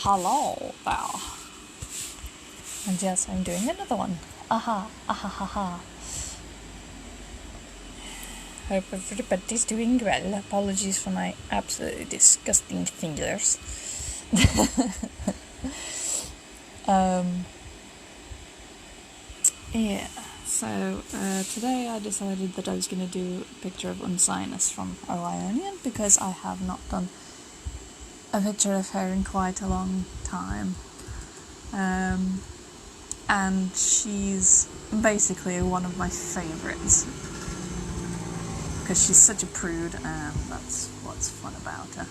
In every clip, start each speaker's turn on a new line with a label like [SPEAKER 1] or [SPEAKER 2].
[SPEAKER 1] Hello there. And yes, I'm doing another one. Aha, aha, ha, ha. Hope everybody's doing well. Apologies for my absolutely disgusting fingers. Yeah, so today I decided that I was going to do a picture of Uncinus from Orionian because I have not done a picture of her in quite a long time. And she's basically one of my favourites because she's such a prude, and that's what's fun about her.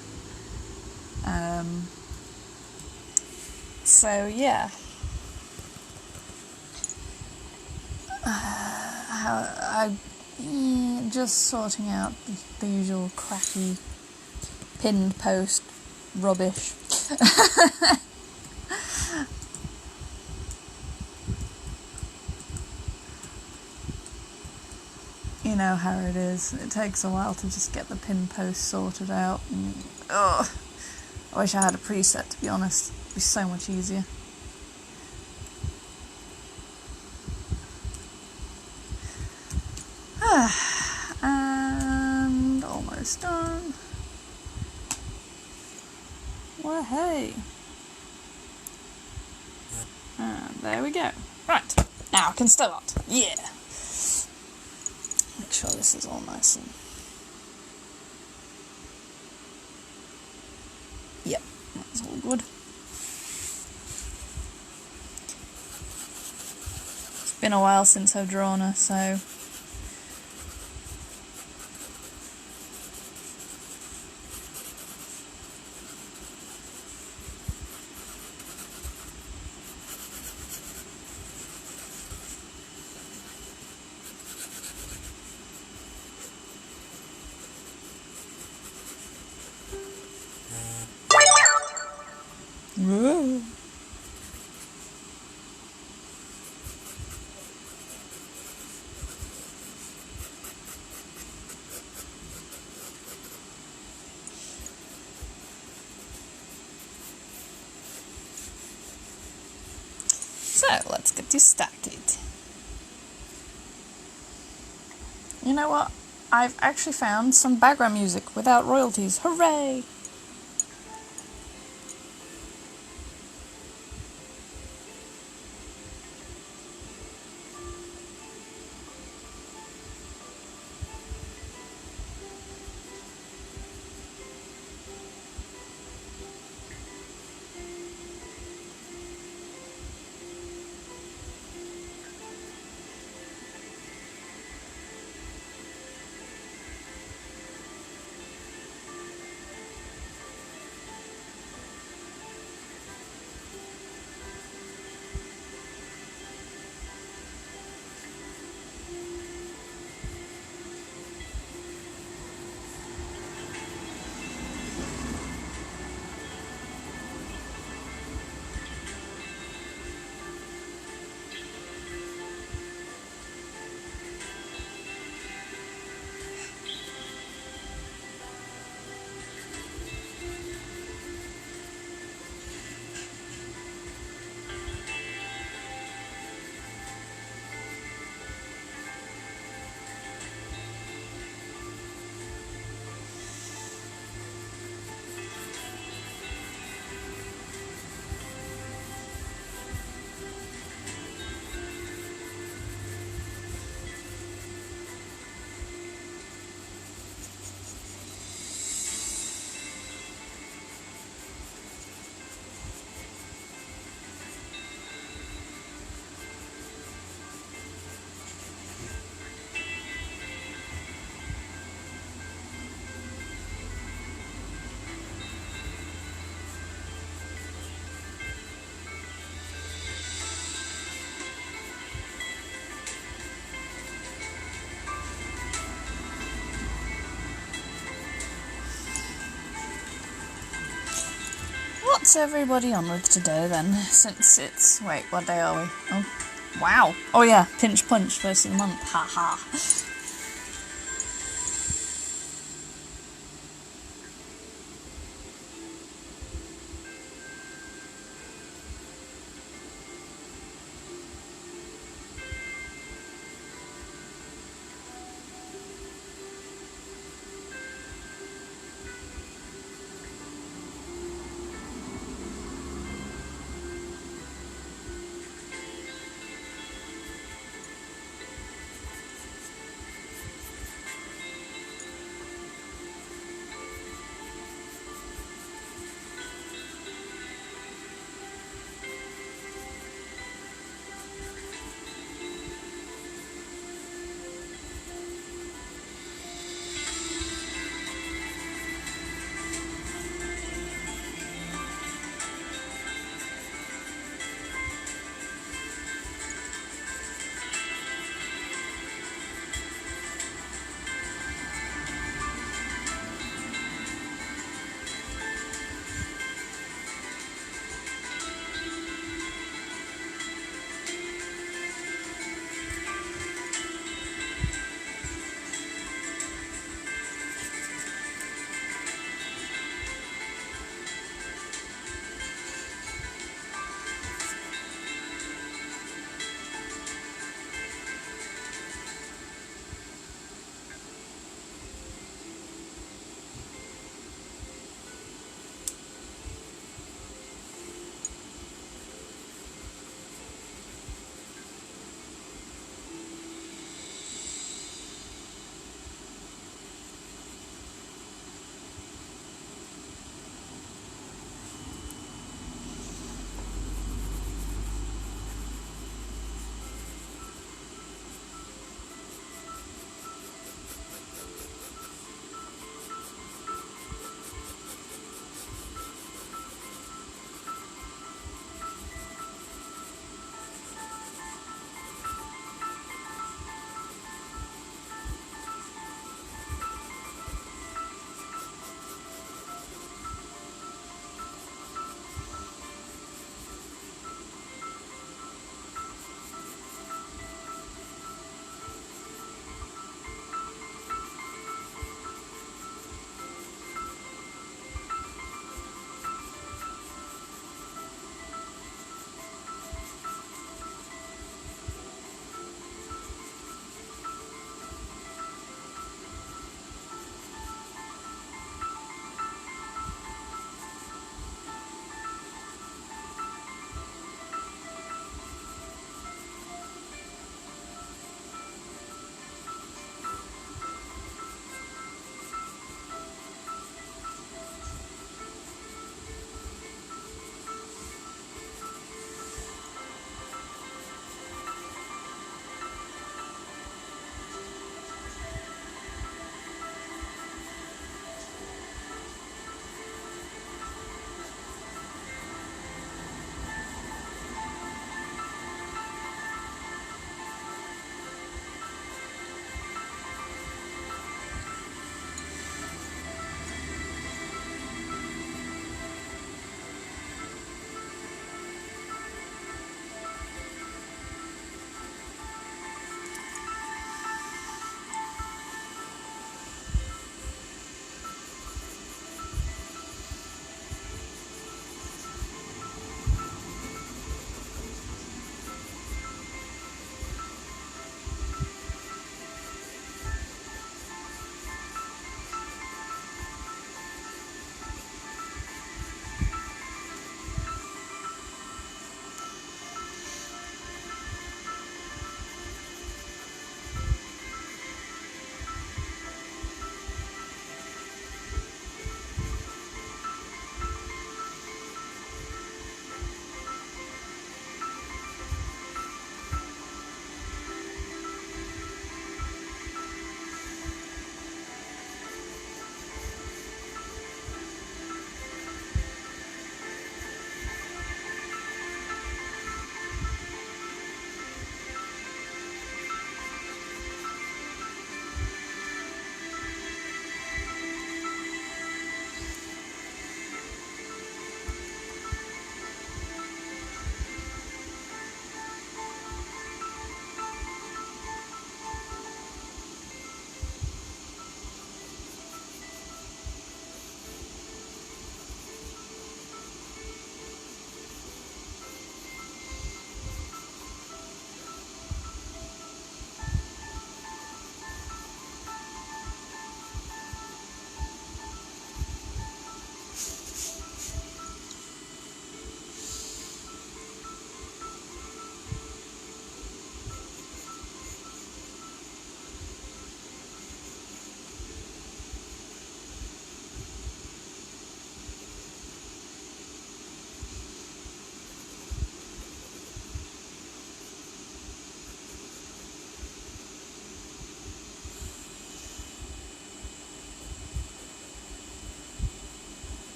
[SPEAKER 1] So yeah, I'm just sorting out the usual crappy pinned post rubbish. You know how it is. It takes a while to just get the pin post sorted out. And, I wish I had a preset, to be honest. It'd be so much easier. And almost done. Well, hey. And there we go. Right, now I can start. Yeah. Make sure this is all nice and... Yep, that's all good. It's been a while since I've drawn her, so... Whoa. So, let's get this started. You know what? I've actually found some background music without royalties. Hooray! What's everybody on with today then? Since it's... Wait, what day are we? Oh, wow. Oh yeah, Pinch Punch, first of the month. Ha ha.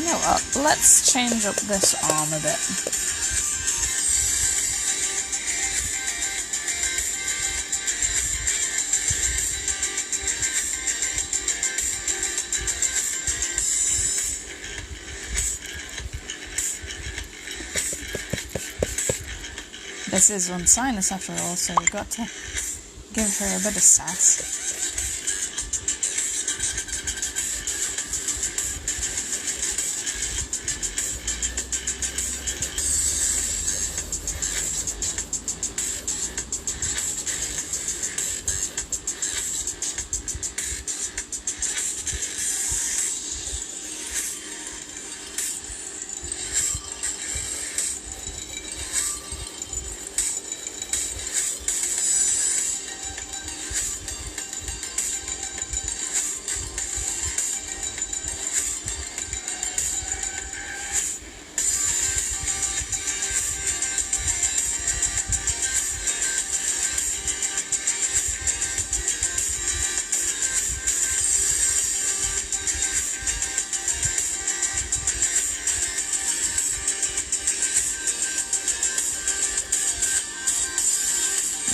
[SPEAKER 1] You know what, let's change up this arm a bit. This is Uncinus after all, so we've got to give her a bit of sass.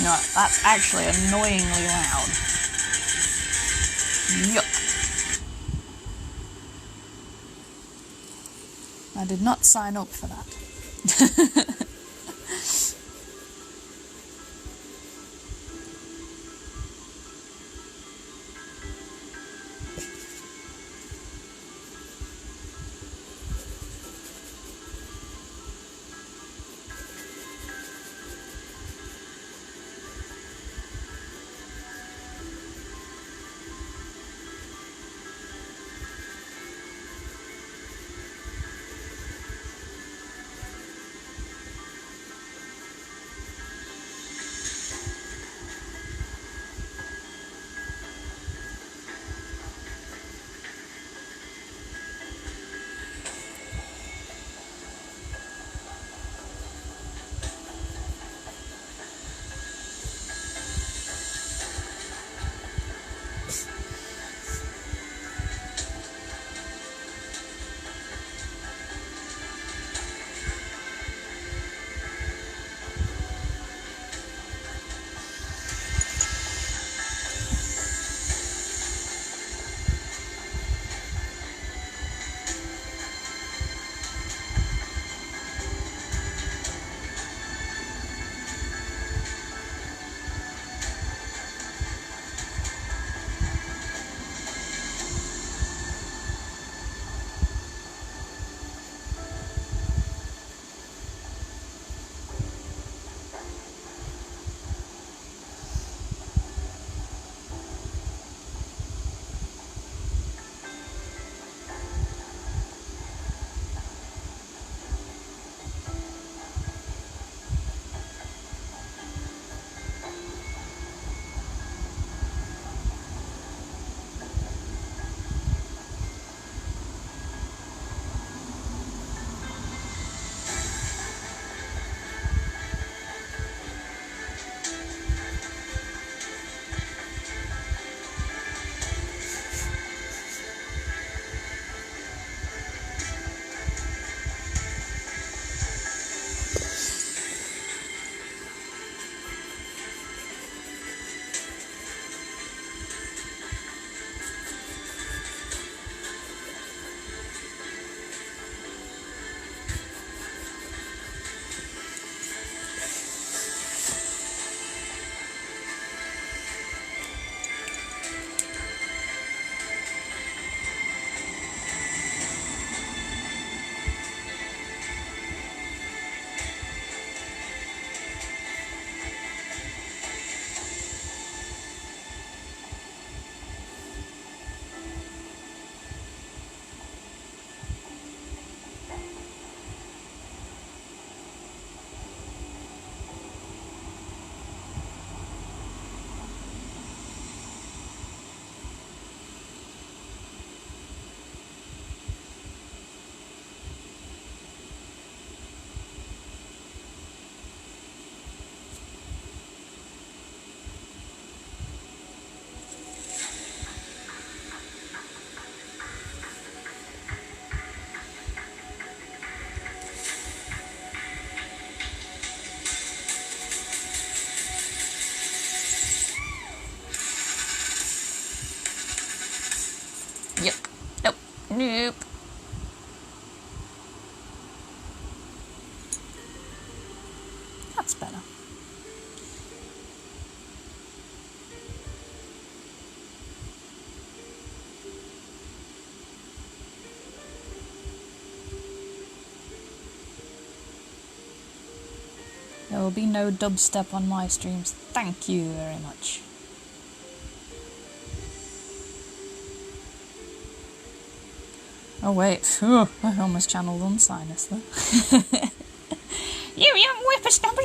[SPEAKER 1] You know what, that's actually annoyingly loud. Yuck. I did not sign up for that. Yep. Nope. Nope. That's better. There will be no dubstep on my streams. Thank you very much. Oh wait, phew, I almost channeled Uncinus there. You young whippersnapper!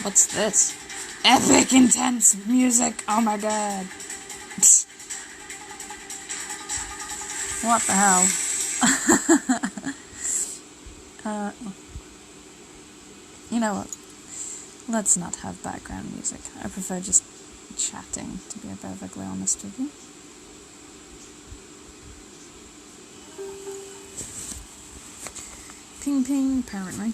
[SPEAKER 1] What's this? Epic intense music! Oh my god! Psst. What the hell? You know what? Let's not have background music. I prefer just chatting, to be perfectly honest with you. Ping ping, apparently.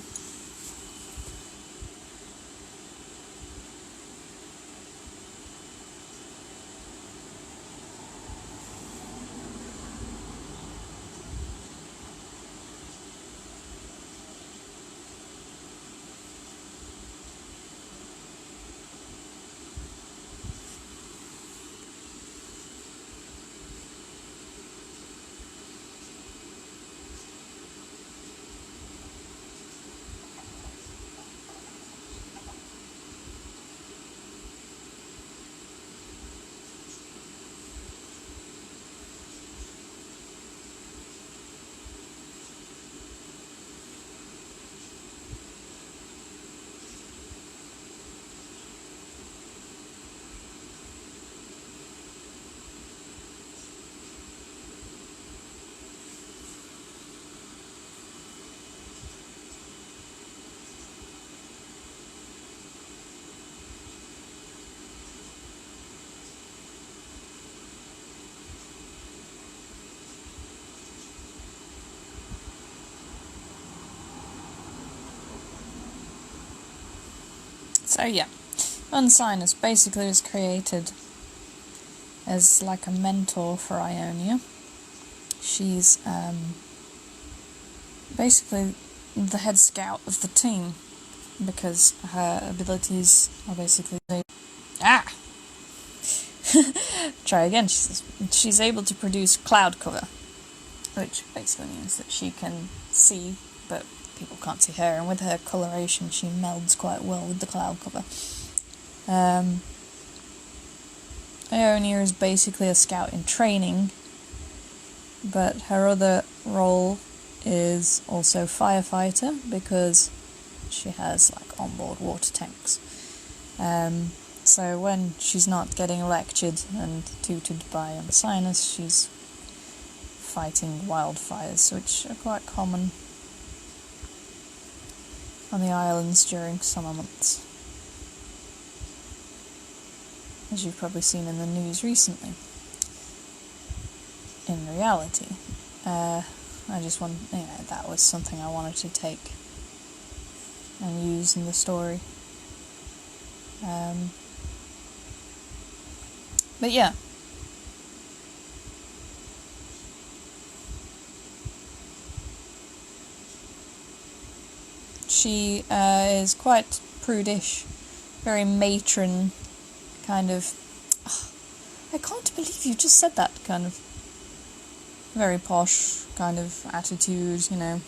[SPEAKER 1] So yeah, Uncinus basically was created as like a mentor for Ionia. She's basically the head scout of the team because her abilities are basically try again. She's able to produce cloud cover, which basically means that she can see, but people can't see her, and with her coloration she melds quite well with the cloud cover. Ionia is basically a scout in training, but her other role is also firefighter because she has like onboard water tanks. So when she's not getting lectured and tutored by Uncinus, she's fighting wildfires, which are quite common on the islands during summer months, as you've probably seen in the news recently. In reality, that was something I wanted to take and use in the story. But yeah. She is quite prudish, very matron, kind of... I can't believe you just said that, kind of very posh kind of attitude, you know.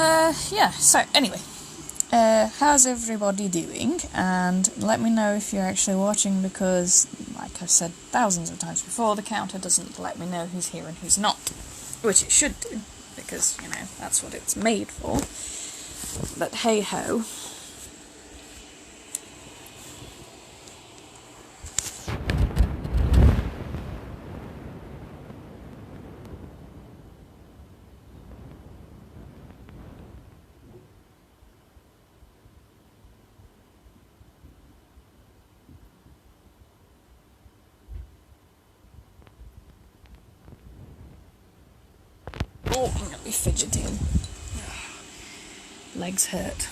[SPEAKER 1] Yeah, so anyway, how's everybody doing? And let me know if you're actually watching, because, like I've said thousands of times before, the counter doesn't let me know who's here and who's not. Which it should do, because, you know, that's what it's made for. But hey-ho. Oh, I'm gonna be fidgeting. Legs hurt.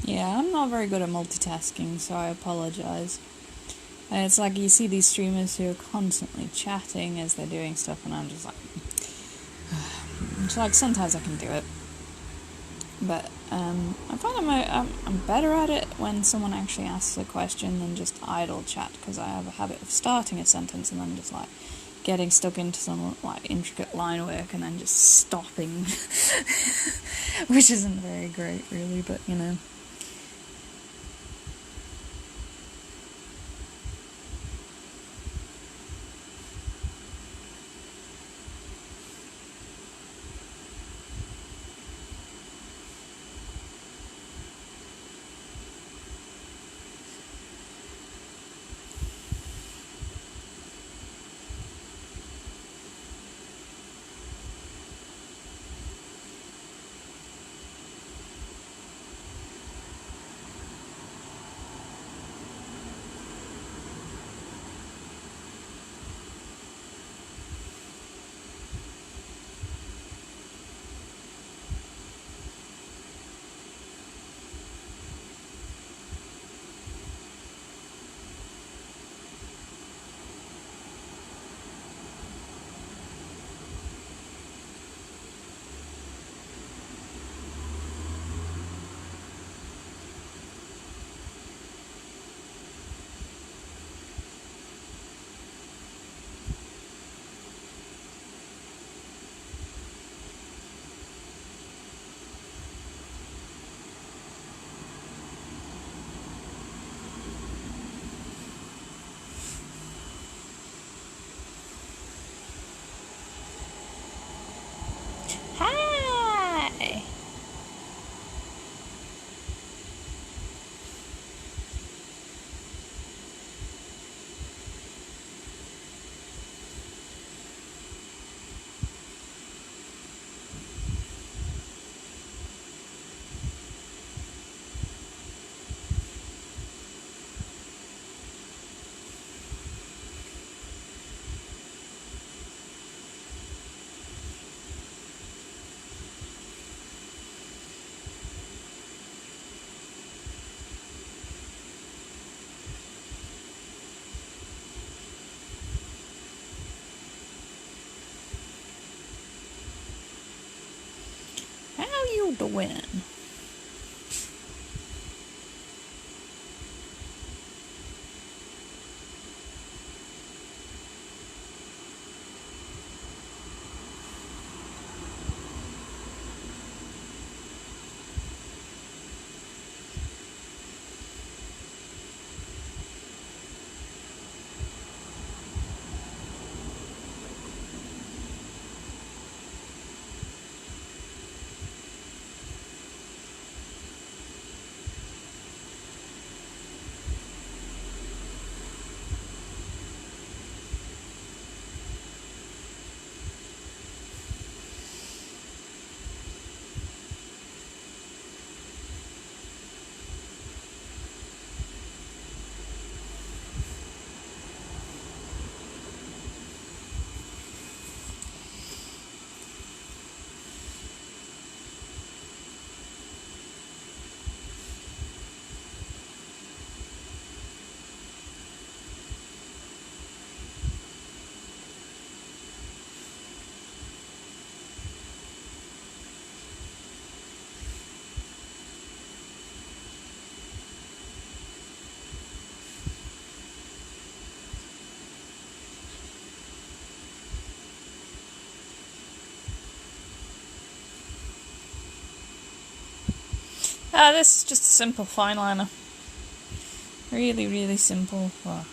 [SPEAKER 1] Yeah, I'm not very good at multitasking, so I apologise. And it's like you see these streamers who are constantly chatting as they're doing stuff, and I'm just like... It's like, sometimes I can do it. But I find I'm better at it when someone actually asks a question than just idle chat, because I have a habit of starting a sentence and then just like getting stuck into some like intricate line work and then just stopping, which isn't very great really, but you know. win. This is just a simple fine liner. Really, really simple. Well,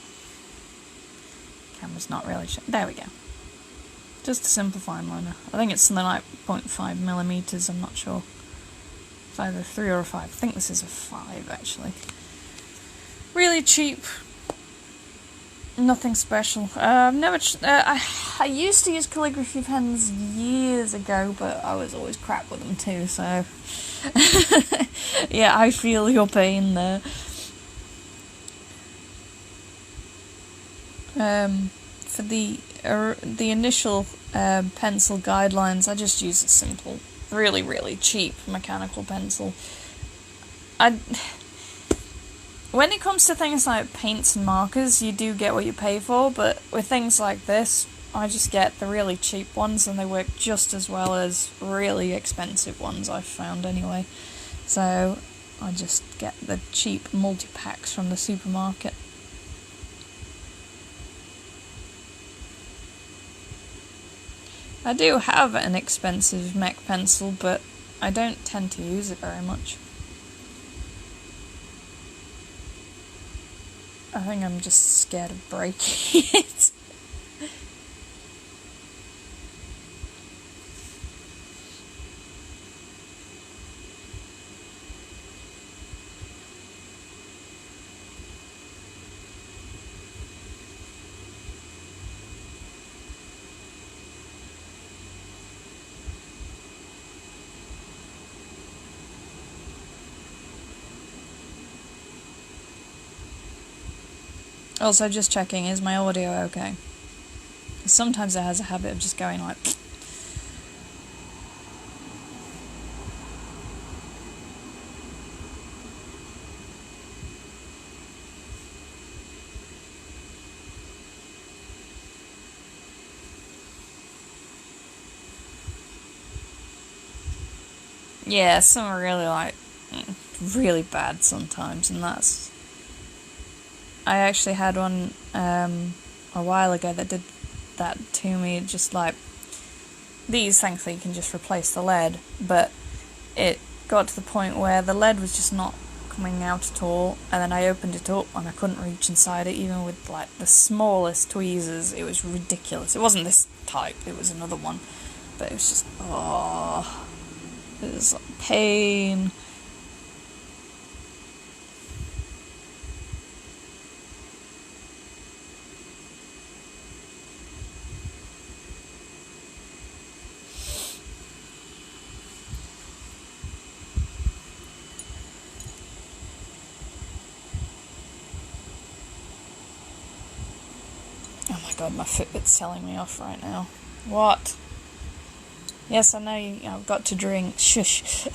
[SPEAKER 1] camera's not really there we go. Just a simple fine liner. I think it's something like 0.5 millimeters, I'm not sure. It's either 3 or a 5. I think this is a 5 actually. Really cheap. Nothing special. I've never. I used to use calligraphy pens years ago, but I was always crap with them too. So, yeah, I feel your pain there. For the initial pencil guidelines, I just use a simple, really, really cheap mechanical pencil. When it comes to things like paints and markers, you do get what you pay for, but with things like this, I just get the really cheap ones, and they work just as well as really expensive ones, I've found anyway. So, I just get the cheap multi-packs from the supermarket. I do have an expensive mech pencil, but I don't tend to use it very much. I think I'm just scared of breaking it. Also, just checking, is my audio okay? Sometimes it has a habit of just going like... Yeah, some are really like... really bad sometimes, and that's... I actually had one a while ago that did that to me, just like... These, thankfully, you can just replace the lead, but it got to the point where the lead was just not coming out at all, and then I opened it up and I couldn't reach inside it, even with like the smallest tweezers. It was ridiculous. It wasn't this type, it was another one, but it was just, oh, it was like pain. Oh my god, my Fitbit's telling me off right now. What? Yes, I know I've got to drink. Shush.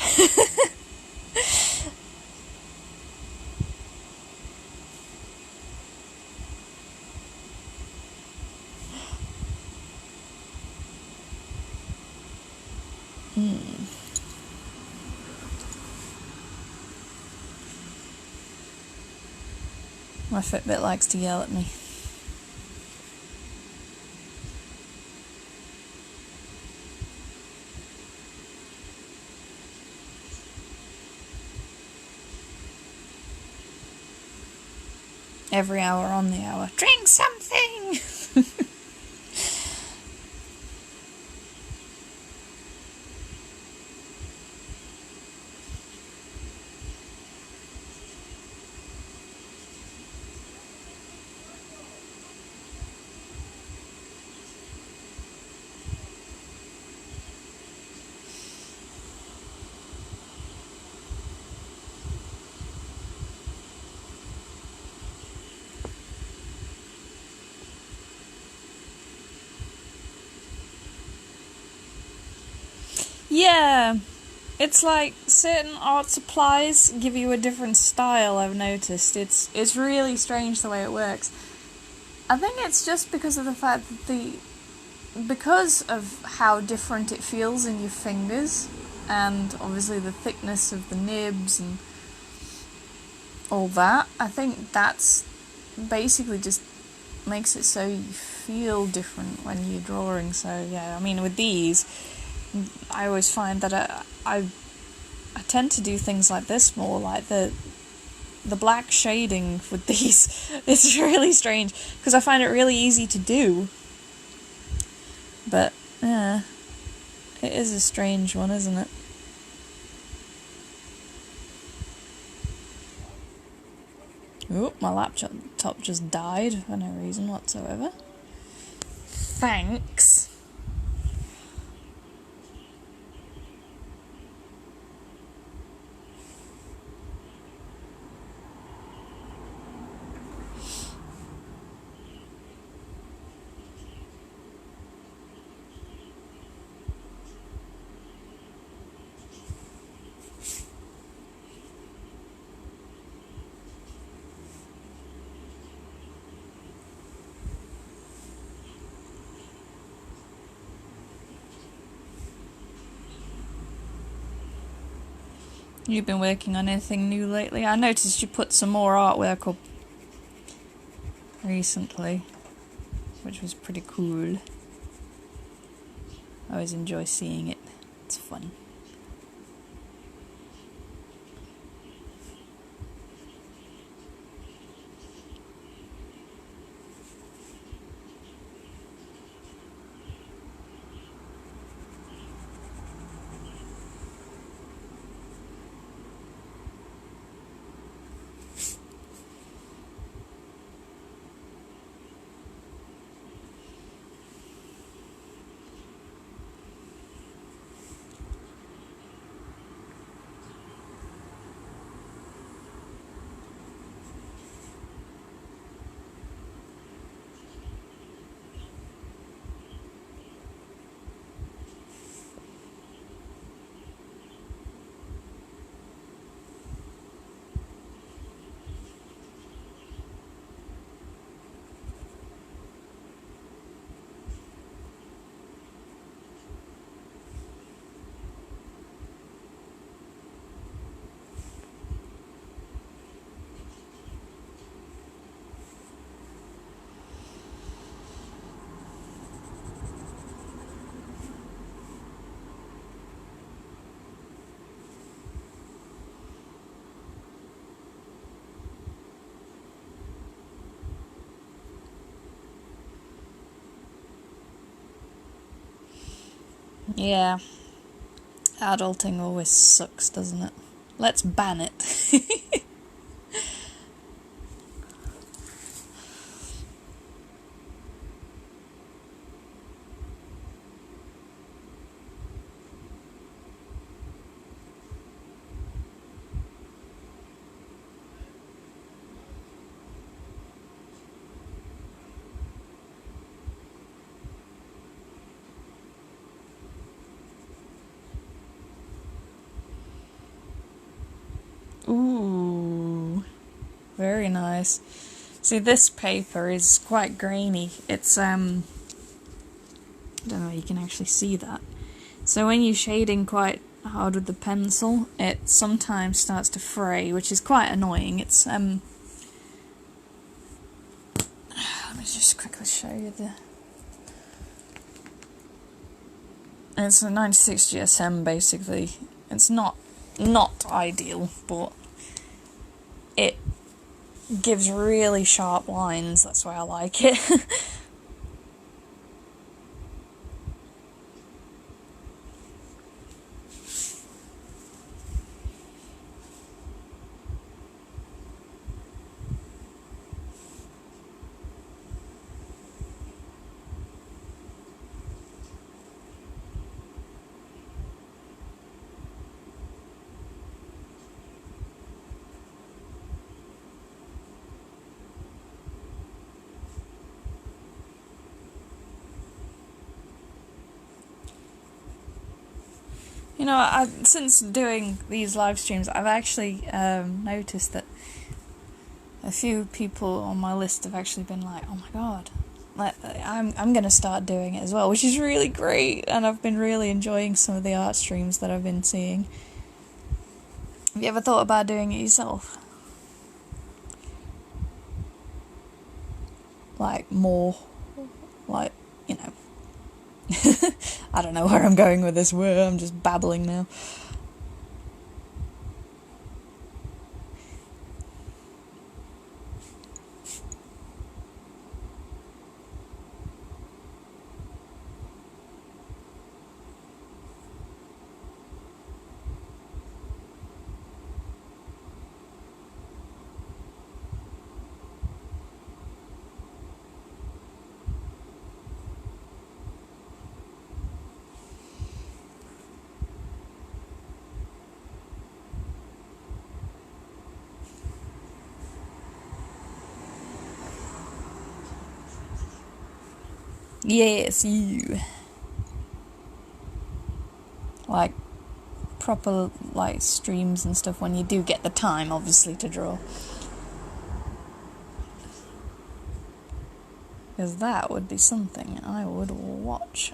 [SPEAKER 1] My Fitbit likes to yell at me. Every hour on the hour. Drink something! Yeah, it's like certain art supplies give you a different style, I've noticed. It's really strange the way it works. I think it's just because of the fact that because of how different it feels in your fingers, and obviously the thickness of the nibs and all that, I think that's basically just makes it so you feel different when you're drawing. So yeah, I mean with these, I always find that I tend to do things like this more, like the black shading with these. It's really strange because I find it really easy to do, but yeah, it is a strange one, isn't it? Oop, my laptop just died for no reason whatsoever. Thanks. You've been working on anything new lately? I noticed you put some more artwork up recently, which was pretty cool. I always enjoy seeing it. It's fun. Yeah. Adulting always sucks, doesn't it? Let's ban it. Ooh, very nice. See, this paper is quite grainy. It's, I don't know if you can actually see that. So when you're shading quite hard with the pencil, it sometimes starts to fray, which is quite annoying. It's, just quickly show you the... It's a 96 GSM, basically. It's not ideal, but it gives really sharp lines, that's why I like it. You know, since doing these live streams, I've actually noticed that a few people on my list have actually been like, "Oh my god, I'm gonna start doing it as well," which is really great, and I've been really enjoying some of the art streams that I've been seeing. Have you ever thought about doing it yourself? Like more, like, you know. I don't know where I'm going with this word, I'm just babbling now. Yes, you. Like, proper, like, streams and stuff when you do get the time, obviously, to draw. Because that would be something I would watch.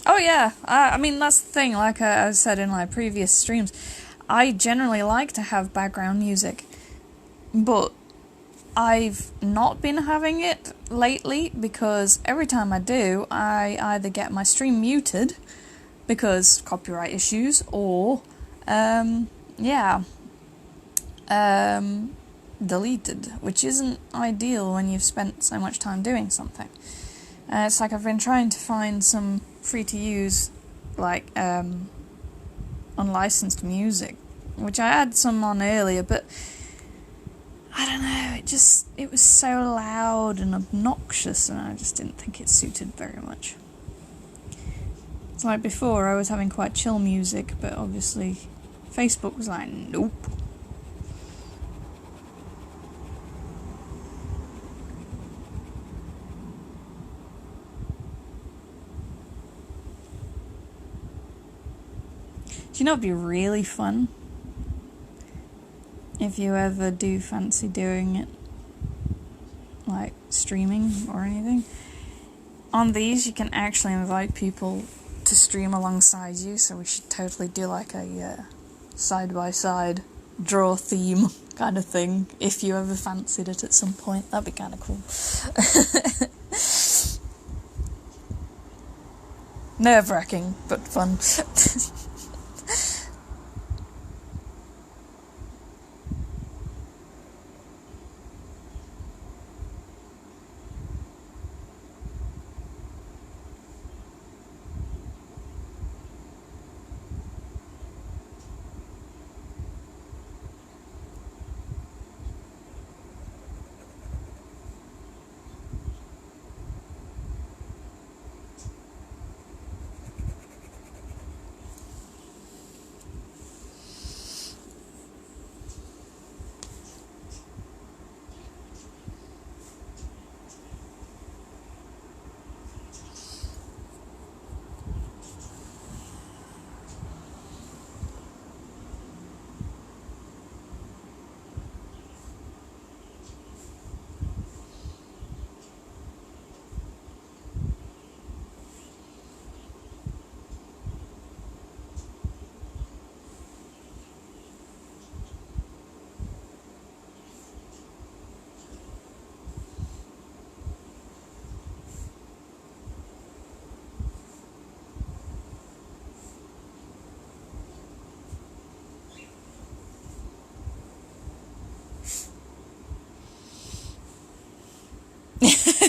[SPEAKER 1] Oh yeah, I mean that's the thing, like I said in my previous streams, I generally like to have background music, but I've not been having it lately because every time I do, I either get my stream muted because copyright issues, or, deleted, which isn't ideal when you've spent so much time doing something. It's like I've been trying to find some free-to-use, like, unlicensed music, which I had some on earlier, but I don't know, it was so loud and obnoxious, and I just didn't think it suited very much. It's like before, I was having quite chill music, but obviously Facebook was like, nope. Do you know what'd be really fun? If you ever do fancy doing it, like streaming or anything, on these you can actually invite people to stream alongside you, so we should totally do like a side-by-side draw theme kind of thing, if you ever fancied it at some point. That'd be kind of cool. Nerve-wracking, but fun.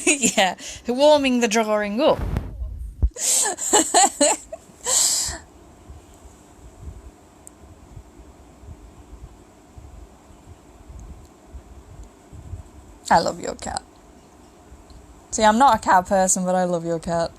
[SPEAKER 1] Yeah, warming the drawing up. I love your cat. See, I'm not a cat person, but I love your cat.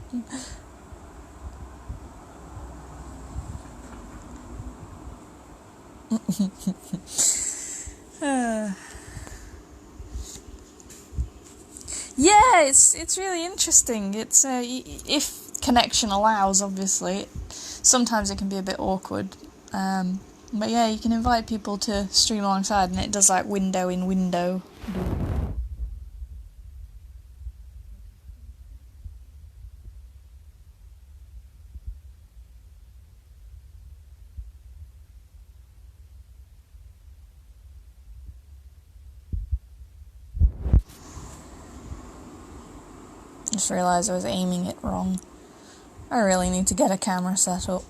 [SPEAKER 1] Yeah, it's really interesting. It's if connection allows, obviously. Sometimes it can be a bit awkward. But yeah, you can invite people to stream alongside, and it does like window in window. Just realised I was aiming it wrong. I really need to get a camera set up.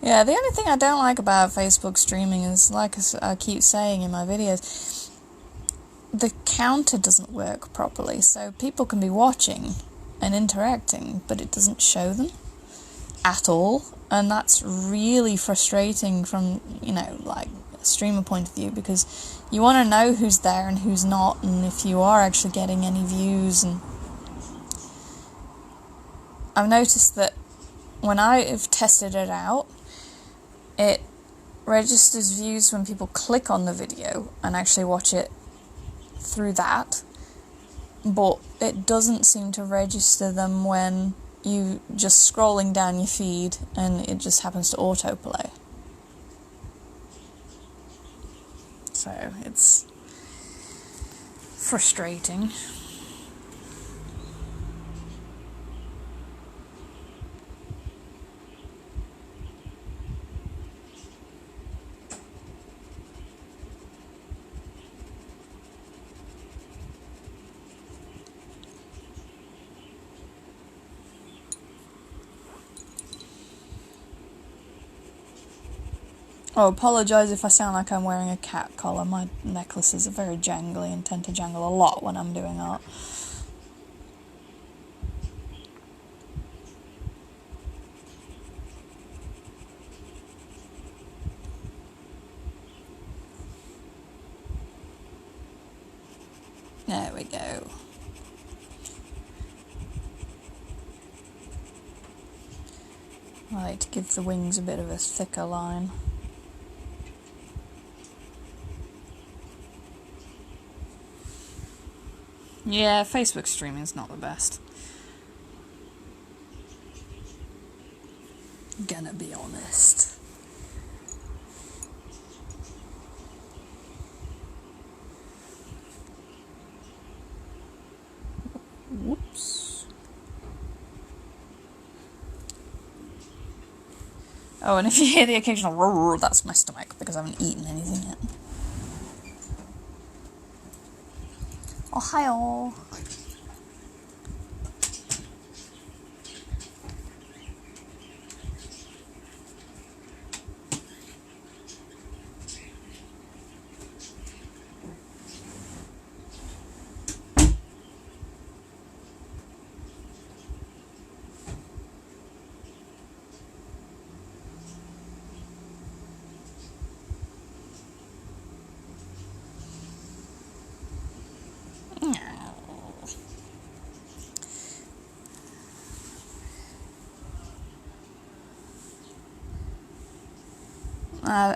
[SPEAKER 1] Yeah, the only thing I don't like about Facebook streaming is, like I keep saying in my videos, the counter doesn't work properly. So people can be watching and interacting, but it doesn't show them at all. And that's really frustrating from, like a streamer point of view, because you want to know who's there and who's not, and if you are actually getting any views. And I've noticed that when I've tested it out, it registers views when people click on the video and actually watch it through that, but it doesn't seem to register them when you just scrolling down your feed and it just happens to autoplay. So it's frustrating. Oh, apologise if I sound like I'm wearing a cat collar. My necklaces are very jangly and tend to jangle a lot when I'm doing art. There we go. I like to give the wings a bit of a thicker line. Yeah, Facebook streaming is not the best. Gonna be honest. Whoops. Oh, and if you hear the occasional roar, that's my stomach, because I haven't eaten anything yet. Oh, hi all.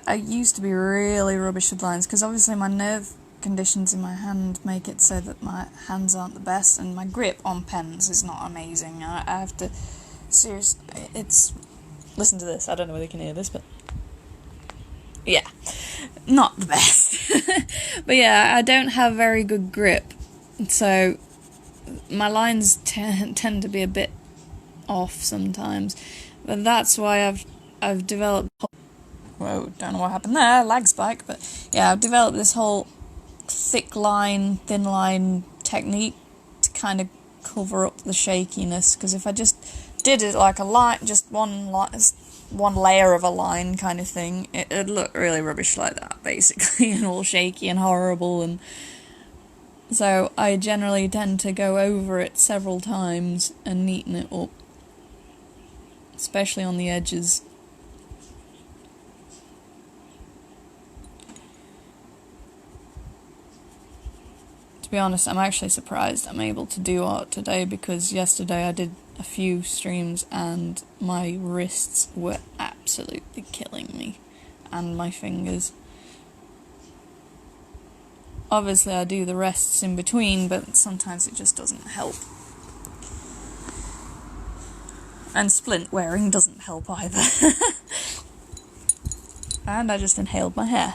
[SPEAKER 1] I used to be really rubbish with lines, because obviously my nerve conditions in my hand make it so that my hands aren't the best, and my grip on pens is not amazing. I have to... Seriously, it's... Listen to this. I don't know whether you can hear this, but... Yeah. Not the best. But yeah, I don't have very good grip, so my lines tend to be a bit off sometimes. But that's why I've developed... Whoa, don't know what happened there, lag spike, but yeah, I've developed this whole thick line, thin line technique to kind of cover up the shakiness, because if I just did it like a line, just one layer of a line kind of thing, it'd look really rubbish like that, basically, and all shaky and horrible, and so I generally tend to go over it several times and neaten it up, especially on the edges. To be honest, I'm actually surprised I'm able to do art today, because yesterday I did a few streams and my wrists were absolutely killing me, and my fingers. Obviously I do the rests in between, but sometimes it just doesn't help. And splint wearing doesn't help either. And I just inhaled my hair.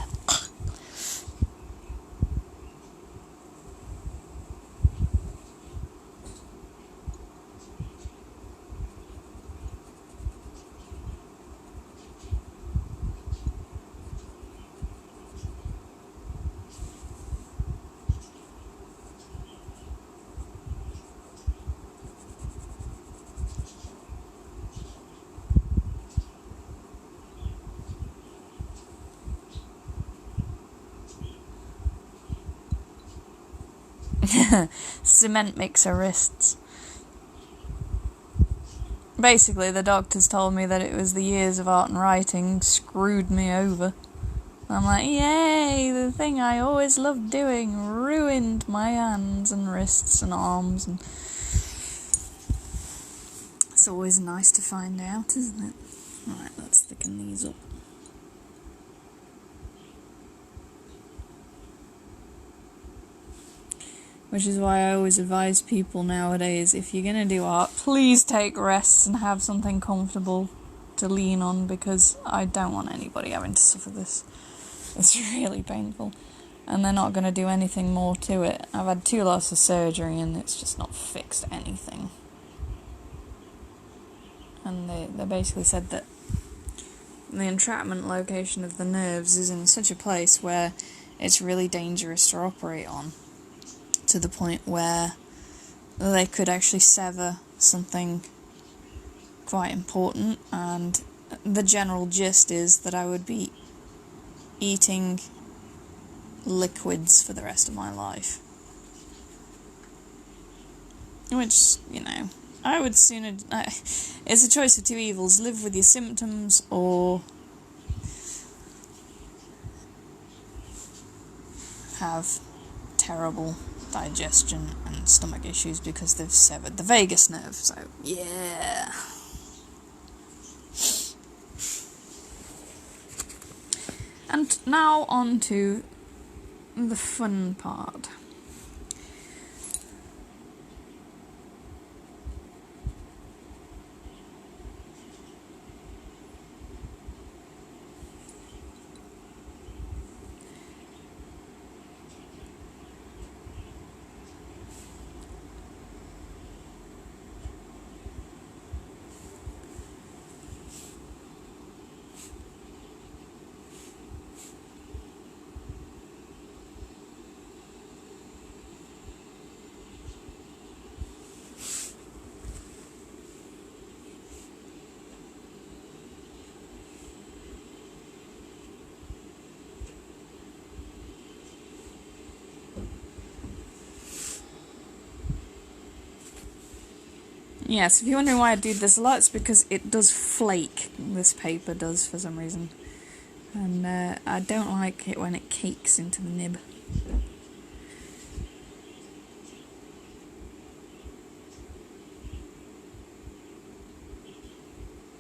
[SPEAKER 1] Cement mixer wrists. Basically, the doctors told me that it was the years of art and writing screwed me over. I'm like, yay, the thing I always loved doing ruined my hands and wrists and arms, and it's always nice to find out, isn't it? Right, let's thicken these up. Which is why I always advise people nowadays, if you're going to do art, please take rests and have something comfortable to lean on, because I don't want anybody having to suffer this. It's really painful. And they're not going to do anything more to it. I've had 2 lots of surgery and it's just not fixed anything. And they basically said that the entrapment location of the nerves is in such a place where it's really dangerous to operate on, to the point where they could actually sever something quite important, and the general gist is that I would be eating liquids for the rest of my life. Which, you know, I would sooner... it's a choice of 2 evils: live with your symptoms, or have terrible digestion and stomach issues because they've severed the vagus nerve. So, yeah. And now on to the fun part. Yes, if you're wondering why I do this a lot, it's because it does flake. This paper does, for some reason. And I don't like it when it cakes into the nib.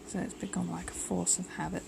[SPEAKER 1] So it's become like a force of habit.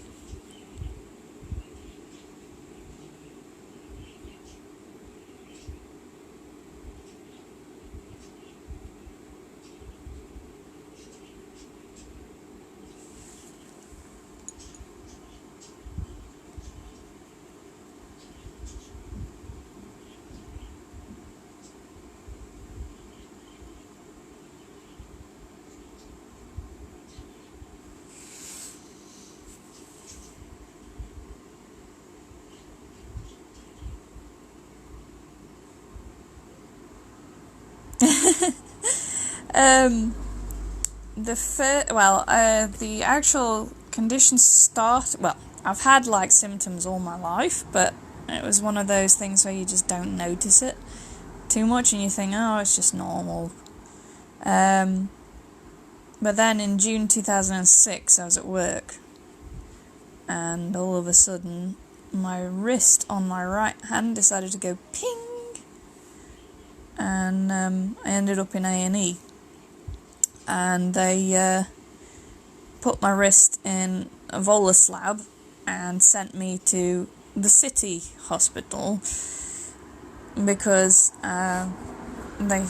[SPEAKER 1] The actual conditions start. Well, I've had like symptoms all my life, but it was one of those things where you just don't notice it too much, and you think, oh, it's just normal. But then in June 2006, I was at work, and all of a sudden, my wrist on my right hand decided to go ping, and I ended up in A&E, and they put my wrist in a bolus slab and sent me to the city hospital because they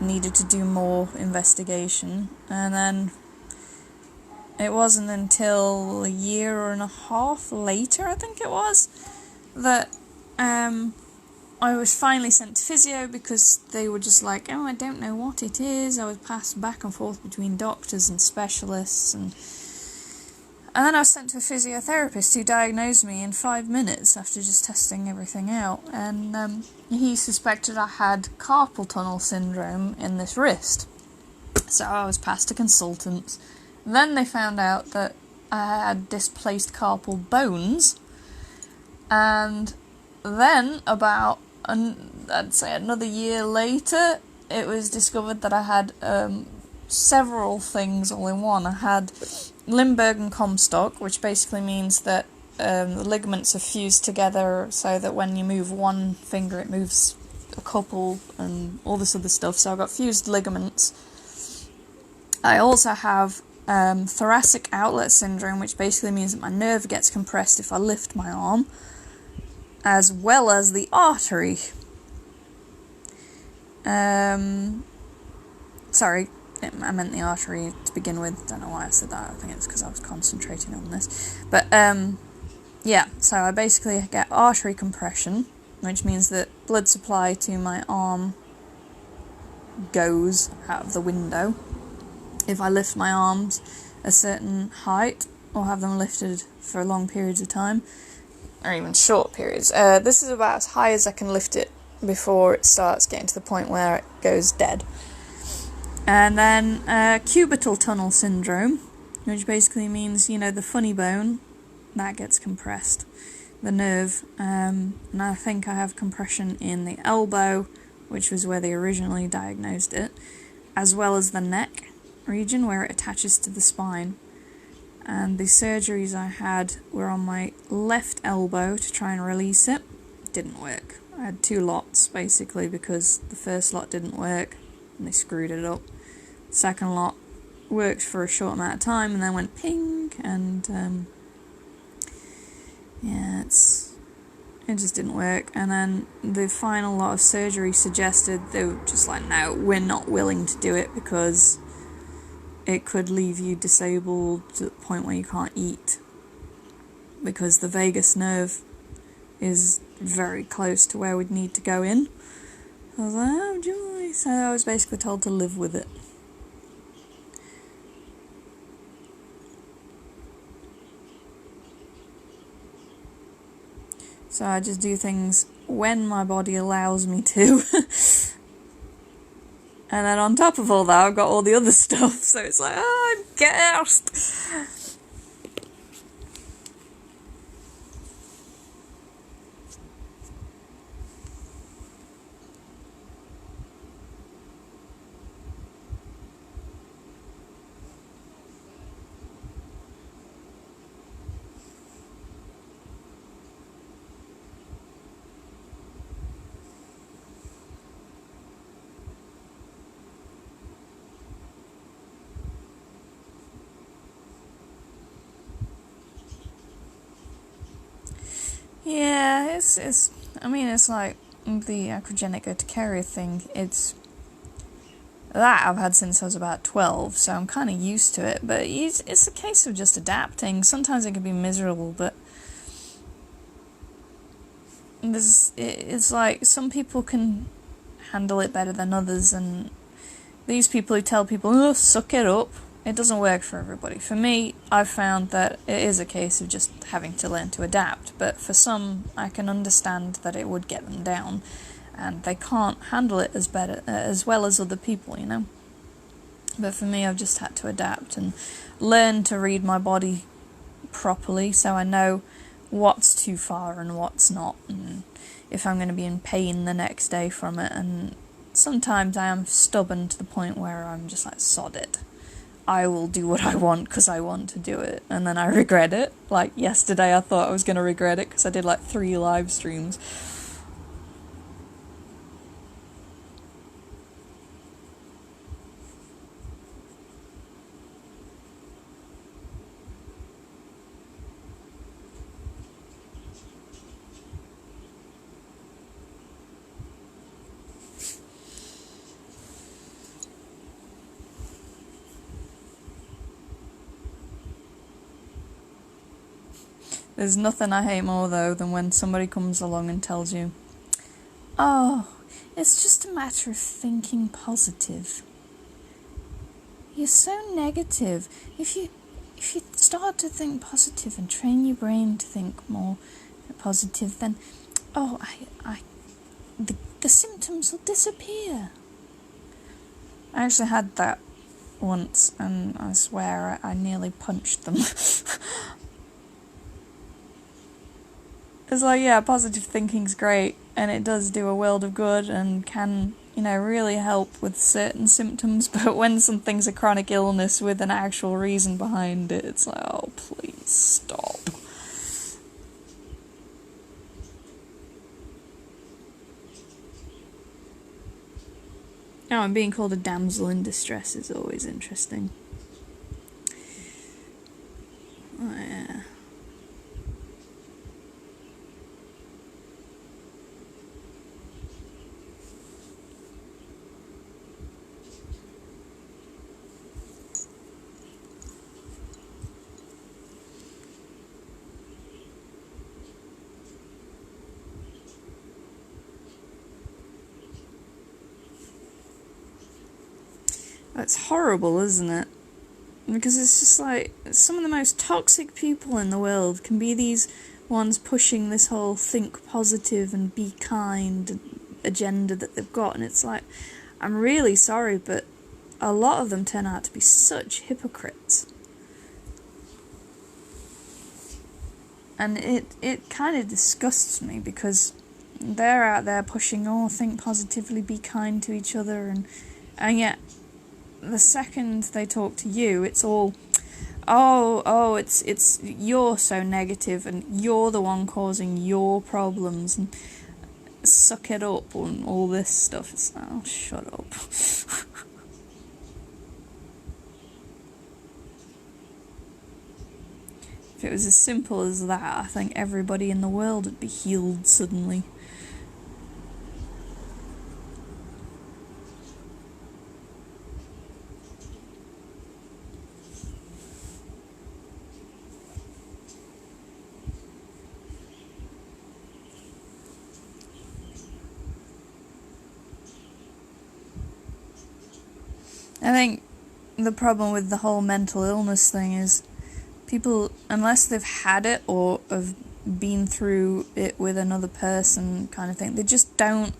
[SPEAKER 1] needed to do more investigation. And then it wasn't until a year and a half later, I think it was, that I was finally sent to physio because they were just like, oh, I don't know what it is. I was passed back and forth between doctors and specialists, and then I was sent to a physiotherapist who diagnosed me in 5 minutes after just testing everything out, and he suspected I had carpal tunnel syndrome in this wrist. So I was passed to consultants. Then they found out that I had displaced carpal bones, and then about, I'd say another year later, it was discovered that I had several things all in one. I had Limburg and Comstock, which basically means that the ligaments are fused together so that when you move one finger it moves a couple and all this other stuff. So I've got fused ligaments. I also have thoracic outlet syndrome, which basically means that my nerve gets compressed if I lift my arm, as well as the artery. Sorry, I meant the artery to begin with. Don't know why I said that. I think it's because I was concentrating on this. But, yeah, so I basically get artery compression, which means that blood supply to my arm goes out of the window if I lift my arms a certain height or have them lifted for long periods of time, or even short periods. This is about as high as I can lift it before it starts getting to the point where it goes dead. And then cubital tunnel syndrome, which basically means, the funny bone, that gets compressed. The nerve, and I think I have compression in the elbow, which was where they originally diagnosed it, as well as the neck region where it attaches to the spine. And the surgeries I had were on my left elbow to try and release it. Didn't work. I had 2 lots, basically, because the first lot didn't work and they screwed it up. The second lot worked for a short amount of time and then went ping, and it just didn't work. And then the final lot of surgery suggested they were just like, no, we're not willing to do it because it could leave you disabled to the point where you can't eat, because the vagus nerve is very close to where we'd need to go in. I was like, oh joy. So I was basically told to live with it. So I just do things when my body allows me to. And then on top of all that, I've got all the other stuff, so it's like, oh, I'm gassed. Yeah, it's like the acrogenic urticaria thing. It's that I've had since I was about 12, so I'm kind of used to it, but it's a case of just adapting. Sometimes it can be miserable, but it's like some people can handle it better than others, and these people who tell people, oh, suck it up, it doesn't work for everybody. For me, I've found that it is a case of just having to learn to adapt, but for some, I can understand that it would get them down. and they can't handle it as well as other people, you know. But for me, I've just had to adapt and learn to read my body properly, so I know what's too far and what's not, and if I'm going to be in pain the next day from it. And sometimes I am stubborn to the point where I'm just like, sod it. I will do what I want because I want to do it, and then I regret it. Like yesterday I thought I was going to regret it because I did like 3 live streams. There's nothing I hate more, though, than when somebody comes along and tells you, oh, it's just a matter of thinking positive. You're so negative. If you start to think positive and train your brain to think more positive, then, the symptoms will disappear. I actually had that once, and I swear I nearly punched them. It's like, yeah, positive thinking's great, and it does do a world of good and can, really help with certain symptoms, but when something's a chronic illness with an actual reason behind it, it's like, oh, please stop. Oh, and being called a damsel in distress is always interesting. Oh, yeah. It's horrible, isn't it? Because it's just like, some of the most toxic people in the world can be these ones pushing this whole think positive and be kind agenda that they've got, and it's like, I'm really sorry, but a lot of them turn out to be such hypocrites. And it kind of disgusts me, because they're out there pushing, oh, think positively, be kind to each other, and yet the second they talk to you, it's all, it's you're so negative and you're the one causing your problems and suck it up and all this stuff. It's like, oh, shut up. If it was as simple as that, I think everybody in the world would be healed suddenly. I think the problem with the whole mental illness thing is people, unless they've had it or have been through it with another person kind of thing, they just don't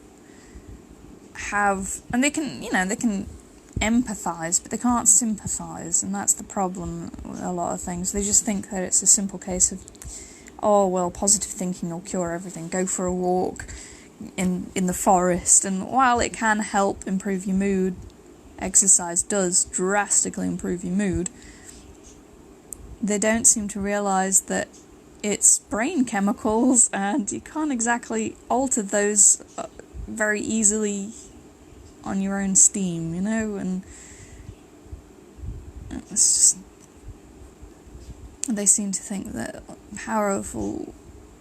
[SPEAKER 1] have, and they can empathise, but they can't sympathise, and that's the problem with a lot of things. They just think that it's a simple case of, oh, well, positive thinking will cure everything. Go for a walk in the forest, and while it can help improve your mood, exercise does drastically improve your mood, they don't seem to realise that it's brain chemicals and you can't exactly alter those very easily on your own steam, and it's just, they seem to think that powerful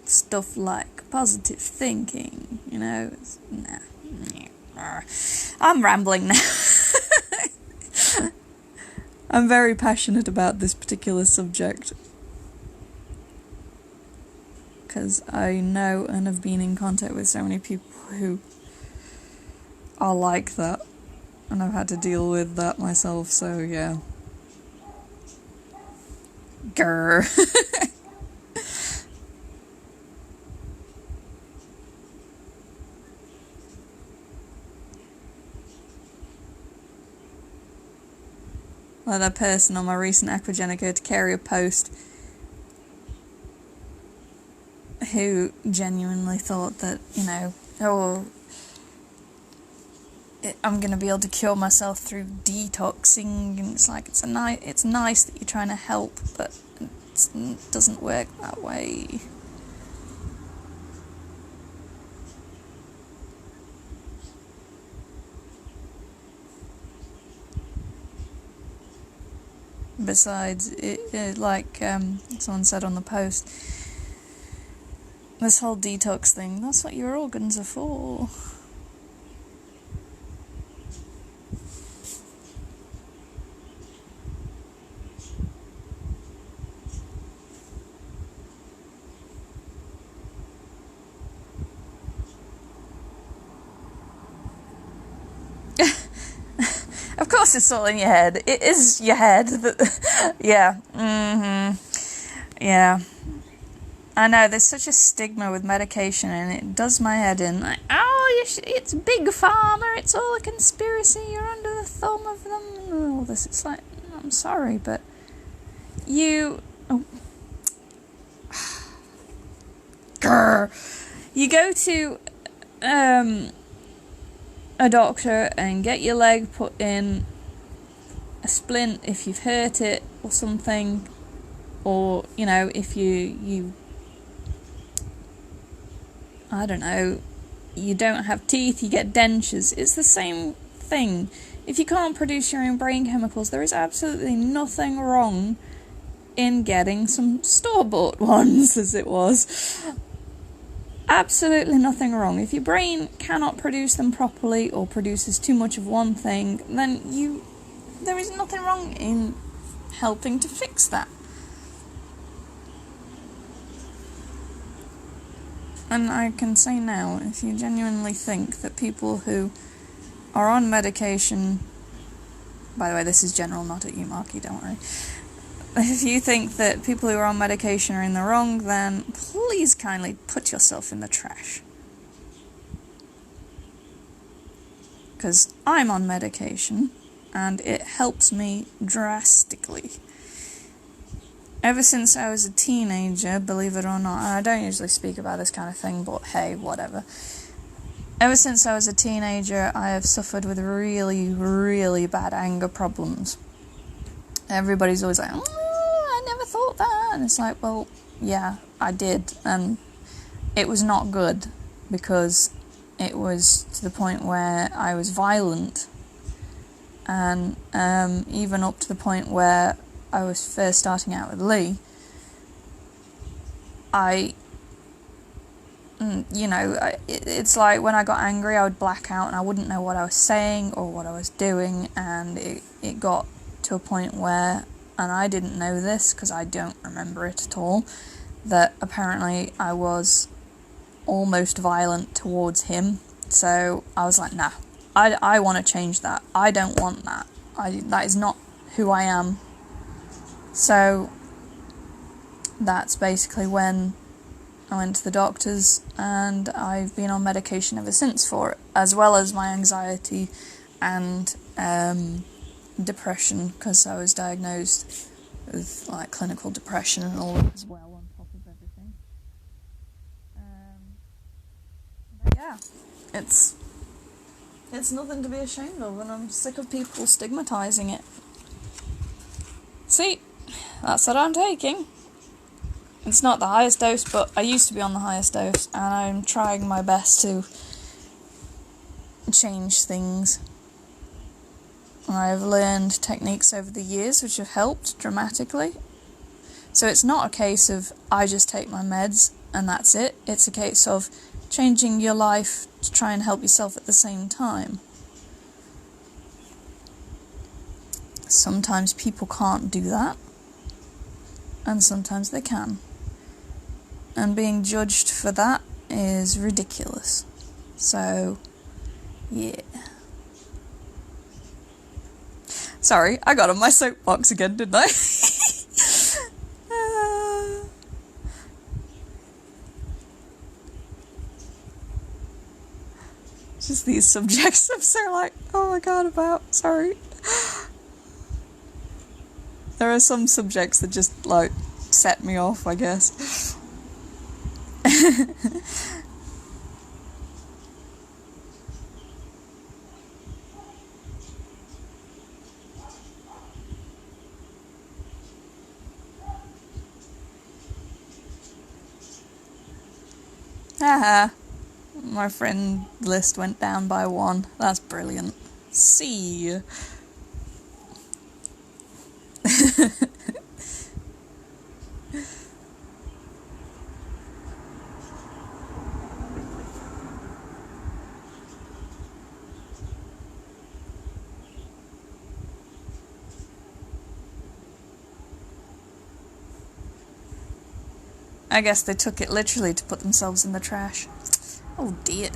[SPEAKER 1] stuff like positive thinking, I'm rambling now. I'm very passionate about this particular subject because I know and have been in contact with so many people who are like that, and I've had to deal with that myself, so yeah. Grr. a person on my recent aquagenic urticaria post who genuinely thought that, you know, oh, I'm going to be able to cure myself through detoxing, and it's like, it's nice that you're trying to help, but it doesn't work that way. Besides, like someone said on the post, this whole detox thing, that's what your organs are for. Of course it's all in your head. It is your head. Yeah. Yeah. I know, there's such a stigma with medication, and it does my head in. Like, oh, it's big pharma, it's all a conspiracy, you're under the thumb of them, and all this. It's like, I'm sorry, but you... Oh. Grr. You go to a doctor and get your leg put in a splint if you've hurt it or something, or, you know, if you I don't know, you don't have teeth, you get dentures. It's the same thing. If you can't produce your own brain chemicals, there is absolutely nothing wrong in getting some store-bought ones, as it was. Absolutely nothing wrong. If your brain cannot produce them properly or produces too much of one thing, then there is nothing wrong in helping to fix that. And I can say now, if you genuinely think that people who are on medication... By the way, this is general, not at you, Marky, don't worry. If you think that people who are on medication are in the wrong, then please kindly put yourself in the trash. Because I'm on medication, and it helps me drastically. Ever since I was a teenager, believe it or not, and I don't usually speak about this kind of thing, but hey, whatever. Ever since I was a teenager, I have suffered with really, really bad anger problems. Everybody's always like, oh, I never thought that. And it's like, well, yeah, I did. And it was not good, because it was to the point where I was violent. And even up to the point where I was first starting out with Lee, it's like when I got angry, I would black out and I wouldn't know what I was saying or what I was doing, and it got to a point where, and I didn't know this because I don't remember it at all, that apparently I was almost violent towards him. So I was like, nah, I want to change that. I don't want that. That is not who I am. So that's basically when I went to the doctors, and I've been on medication ever since for it, as well as my anxiety and depression, because I was diagnosed with like clinical depression and all that as well, on top of everything. But yeah, it's nothing to be ashamed of, and I'm sick of people stigmatising it. See, that's what I'm taking. It's not the highest dose, but I used to be on the highest dose, and I'm trying my best to change things. I've learned techniques over the years which have helped dramatically. So it's not a case of I just take my meds and that's it. It's a case of changing your life to try and help yourself at the same time. Sometimes people can't do that, and sometimes they can. And being judged for that is ridiculous. So, yeah. Sorry, I got on my soapbox again, didn't I? Just these subjects I'm so like, oh my god, about, sorry. There are some subjects that just, like, set me off, I guess. Haha. My friend list went down by 1. That's brilliant. C. I guess they took it literally to put themselves in the trash. Oh dear.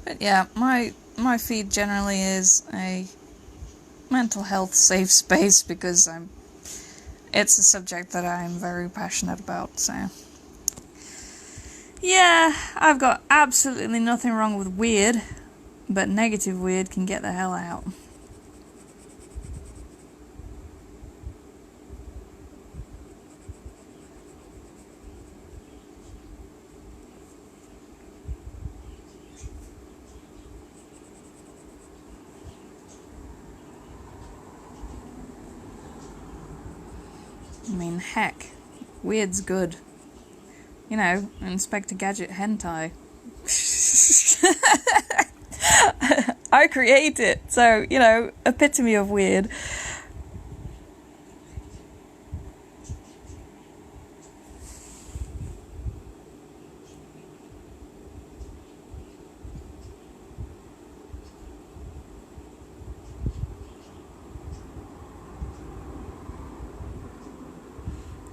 [SPEAKER 1] But yeah, my feed generally is a mental health safe space because it's a subject that I'm very passionate about, so. Yeah, I've got absolutely nothing wrong with weird, but negative weird can get the hell out. I mean, heck, weird's good. You know, Inspector Gadget hentai. I create it, so, you know, epitome of weird.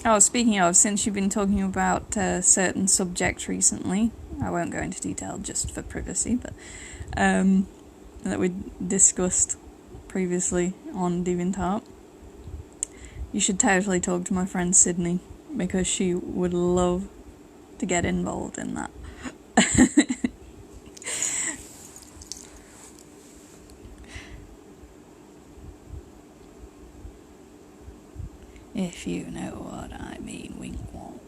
[SPEAKER 1] Oh, speaking of, since you've been talking about certain subjects recently, I won't go into detail just for privacy, but that we discussed previously on DeviantArt, you should totally talk to my friend Sydney, because she would love to get involved in that. If you know what I mean, wink wonk.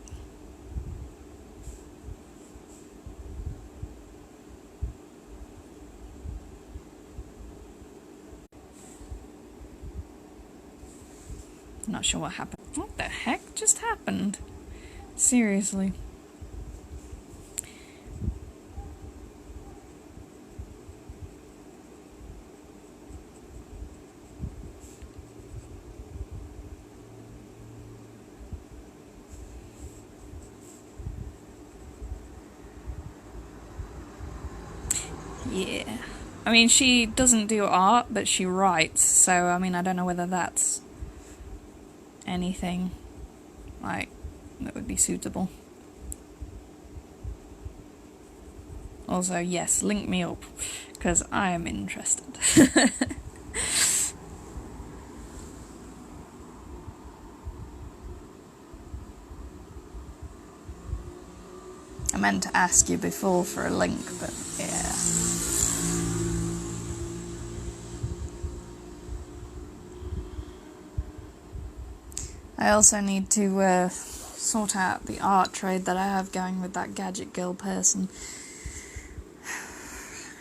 [SPEAKER 1] Not sure what happened. What the heck just happened? Seriously. Yeah. I mean, she doesn't do art, but she writes, so, I mean, I don't know whether that's anything, like, that would be suitable. Also, yes, link me up, because I am interested. I meant to ask you before for a link, but yeah. I also need to sort out the art trade that I have going with that gadget girl person.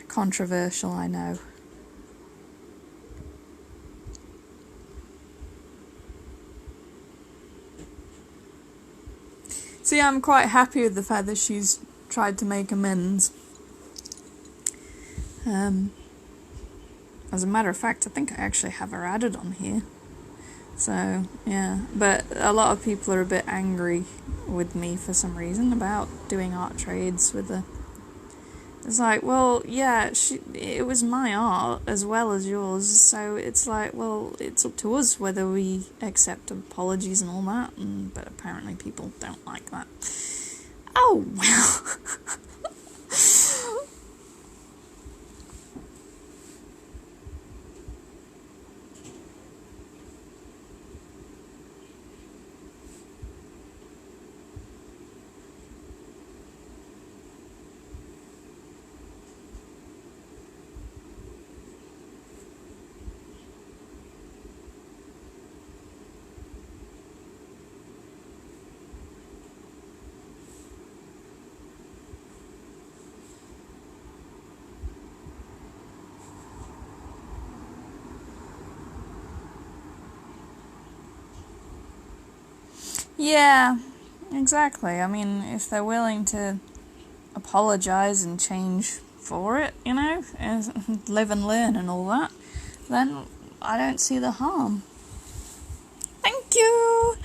[SPEAKER 1] Controversial, I know. So yeah, I'm quite happy with the fact that she's tried to make amends. As a matter of fact, I think I actually have her added on here. So, yeah. But a lot of people are a bit angry with me for some reason about doing art trades with her. It's like, well, yeah, it was my art as well as yours, so it's like, well, it's up to us whether we accept apologies and all that, but apparently people don't like that. Oh, well. Yeah, exactly. I mean, if they're willing to apologize and change for it, and live and learn and all that, then I don't see the harm. Thank you!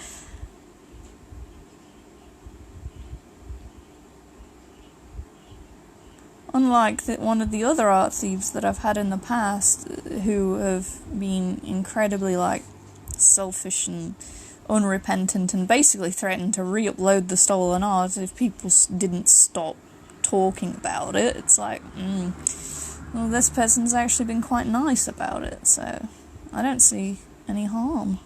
[SPEAKER 1] Unlike one of the other art thieves that I've had in the past, who have been incredibly, selfish and unrepentant and basically threatened to re-upload the stolen art if people didn't stop talking about it. It's like, well, this person's actually been quite nice about it, so I don't see any harm.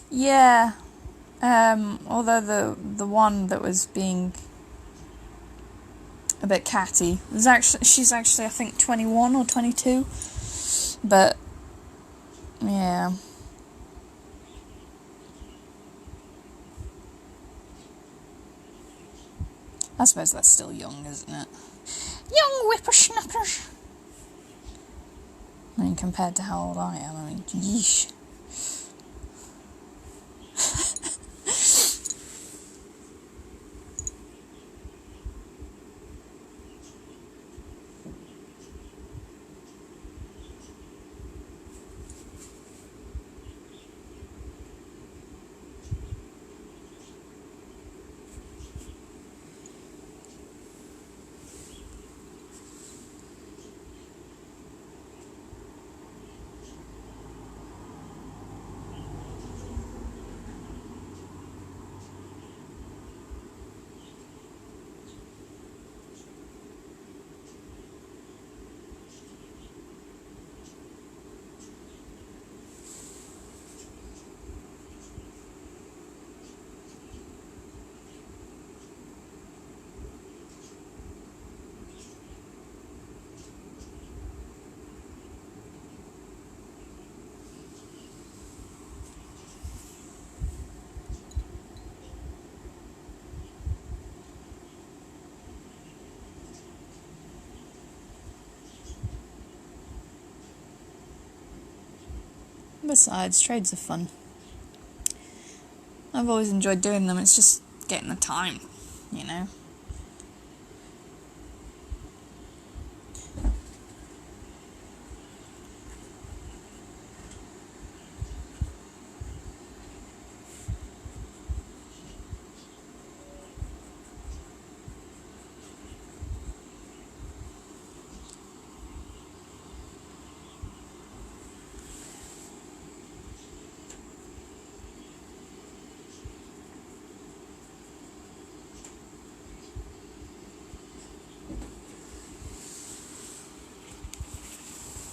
[SPEAKER 1] Yeah, although the one that was being a bit catty she's actually I think 21 or 22, but yeah. I suppose that's still young, isn't it? Young whippersnappers! I mean, compared to how old I am, I mean, yeesh. Besides, trades are fun. I've always enjoyed doing them, it's just getting the time, you know?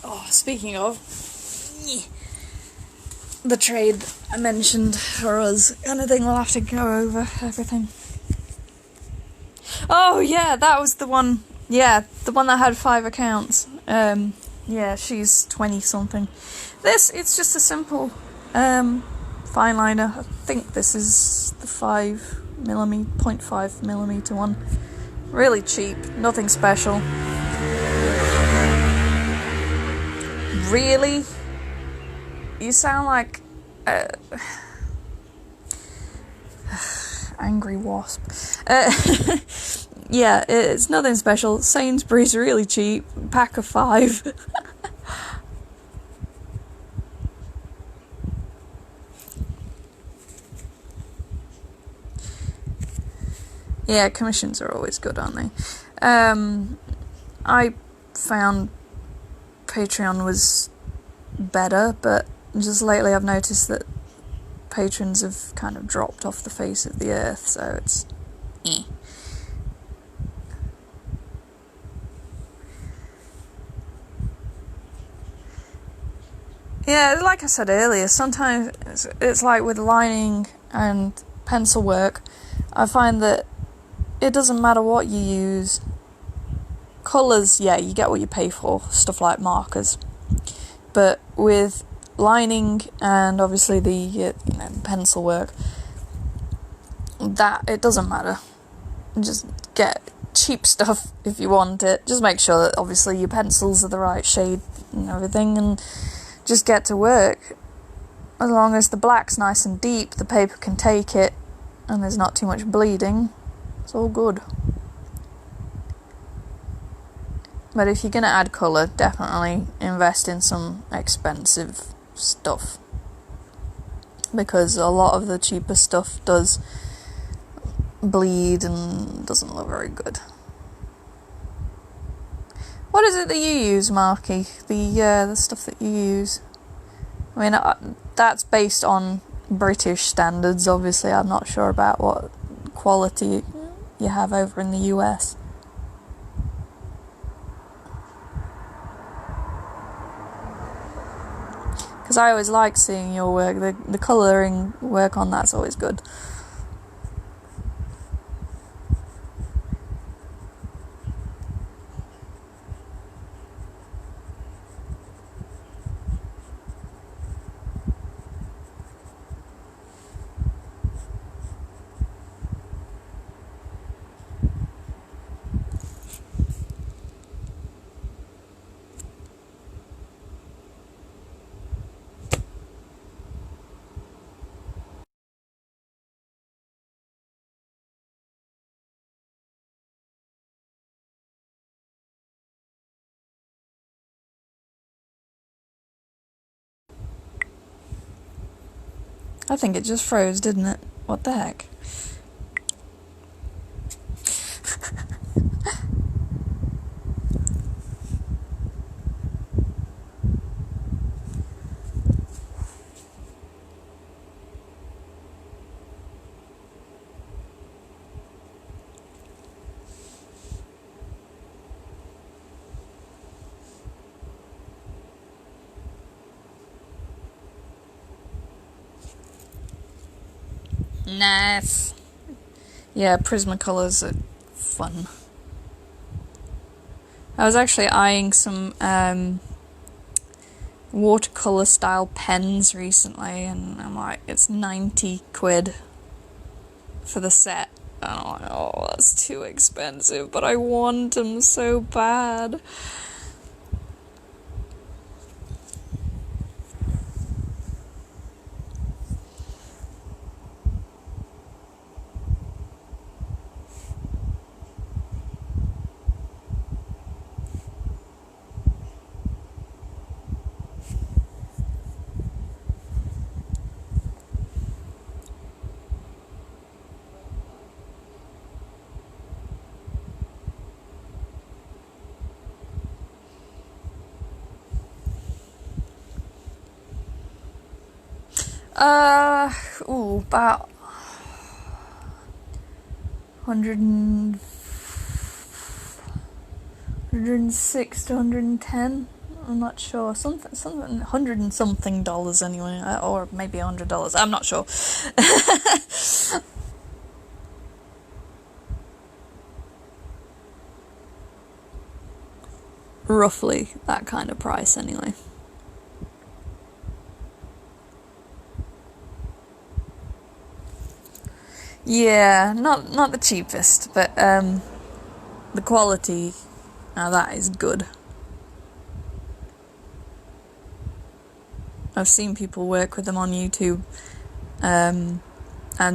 [SPEAKER 1] Oh, speaking of, the trade I mentioned for us, kind of thing, we'll have to go over everything. Oh, yeah, that was the one, the one that had 5 accounts. Yeah, she's 20 something. It's just a simple fine liner. I think this is the 0.5 millimeter one. Really cheap, nothing special. Really? You sound like angry wasp. Yeah, it's nothing special. Sainsbury's really cheap. Pack of 5. Yeah, commissions are always good, aren't they? I found Patreon was better, but just lately I've noticed that patrons have kind of dropped off the face of the earth, so it's Yeah, like I said earlier, sometimes it's like with lining and pencil work, I find that it doesn't matter what you use. Colours, yeah, you get what you pay for, stuff like markers. But with lining and obviously the pencil work, that it doesn't matter. Just get cheap stuff if you want it. Just make sure that obviously your pencils are the right shade and everything, and just get to work. As long as the black's nice and deep, the paper can take it, and there's not too much bleeding, it's all good. But if you're going to add colour, definitely invest in some expensive stuff. Because a lot of the cheaper stuff does bleed and doesn't look very good. What is it that you use, Marky? The stuff that you use? I mean, that's based on British standards, obviously. I'm not sure about what quality you have over in the US. Because I always like seeing your work. The colouring work on that's always good. I think it just froze, didn't it? What the heck? Nice. Yeah, Prismacolors are fun. I was actually eyeing some watercolour style pens recently, and I'm like, it's 90 quid for the set. And I'm like, oh, that's too expensive, but I want them so bad. About 106 to 110. I'm not sure. Something, $100 and something anyway, or maybe $100. I'm not sure. roughly that kind of price anyway. Yeah, not the cheapest, but the quality, now that is good. I've seen people work with them on YouTube, and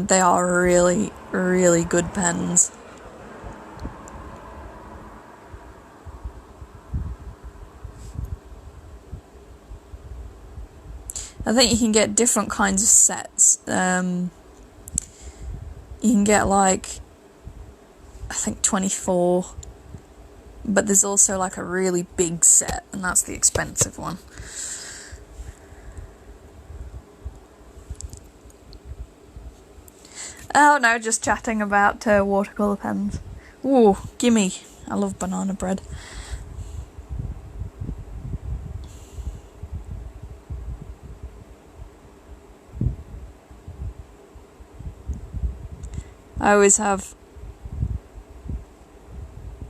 [SPEAKER 1] they are really, really good pens. I think you can get different kinds of sets. You can get like, I think 24, but there's also like a really big set, and that's the expensive one. Oh no, just chatting about watercolour pens. Ooh, gimme. I love banana bread. I always have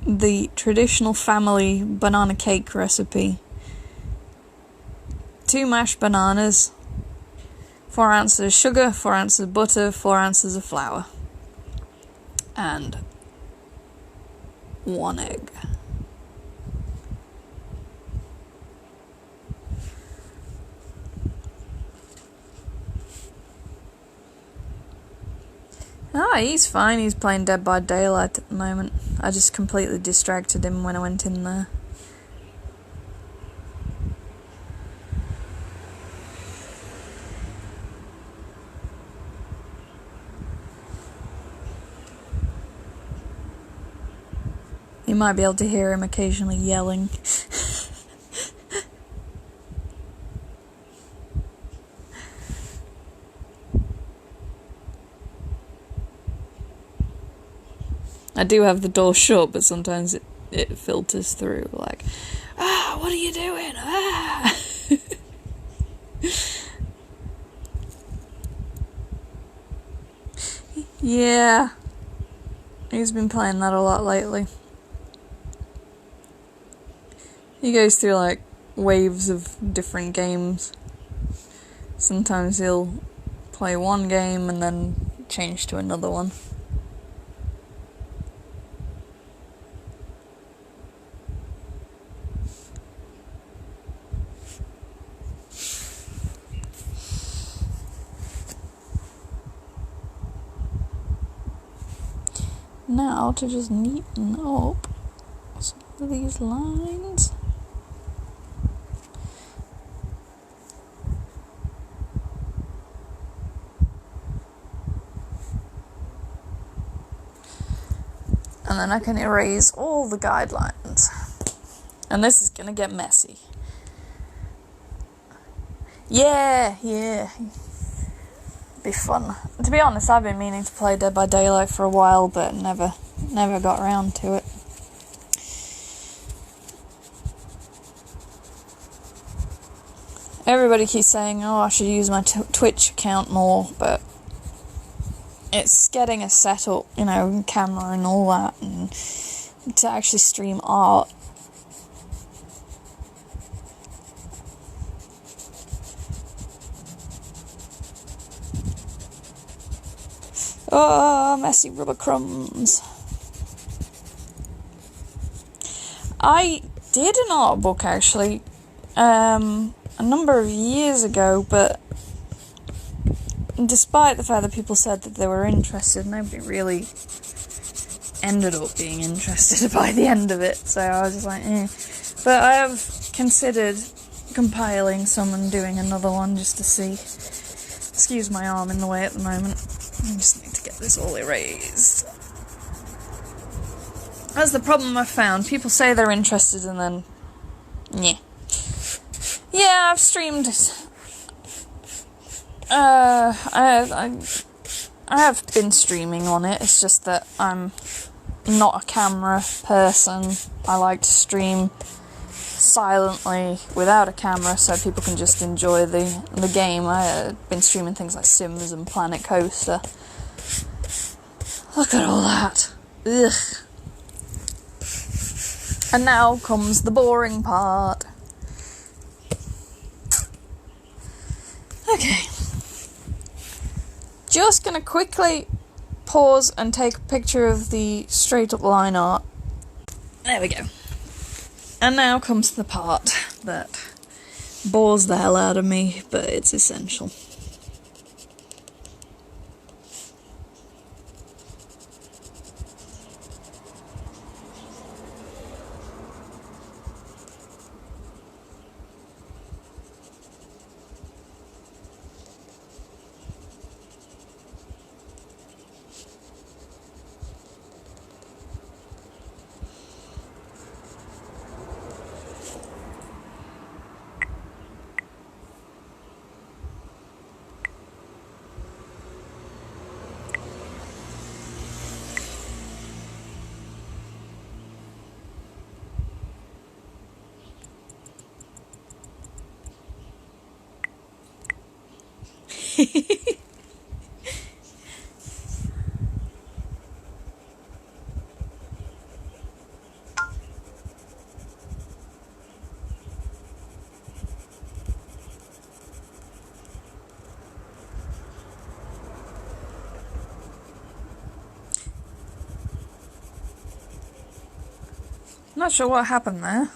[SPEAKER 1] the traditional family banana cake recipe. 2 mashed bananas, 4 ounces of sugar, 4 ounces of butter, 4 ounces of flour, and 1 egg. He's fine. He's playing Dead by Daylight at the moment. I just completely distracted him when I went in there. You might be able to hear him occasionally yelling. I do have the door shut, but sometimes it filters through, like, what are you doing? Yeah, he's been playing that a lot lately. He goes through, like, waves of different games. Sometimes he'll play one game and then change to another one. Now to just neaten up some of these lines. And then I can erase all the guidelines. And this is gonna get messy. Yeah. Be fun. To be honest, I've been meaning to play Dead by Daylight for a while, but never got around to it. Everybody keeps saying, I should use my Twitch account more, but it's getting a setup, camera and all that, and to actually stream art. Oh, messy rubber crumbs. I did an art book, actually, a number of years ago, but despite the fact that people said that they were interested, nobody really ended up being interested by the end of it, so I was just like, But I have considered compiling some and doing another one just to see. Excuse my arm in the way at the moment. I just need to get this all erased. That's the problem I've found. People say they're interested and then... Yeah, I've streamed... I have been streaming on it. It's just that I'm not a camera person. I like to stream silently without a camera so people can just enjoy the game. I've been streaming things like Sims and Planet Coaster. Look at all that. Ugh. And now comes the boring part. Okay. Just gonna quickly pause and take a picture of the straight up line art. There we go. And now comes the part that bores the hell out of me, but it's essential. Not sure what happened there.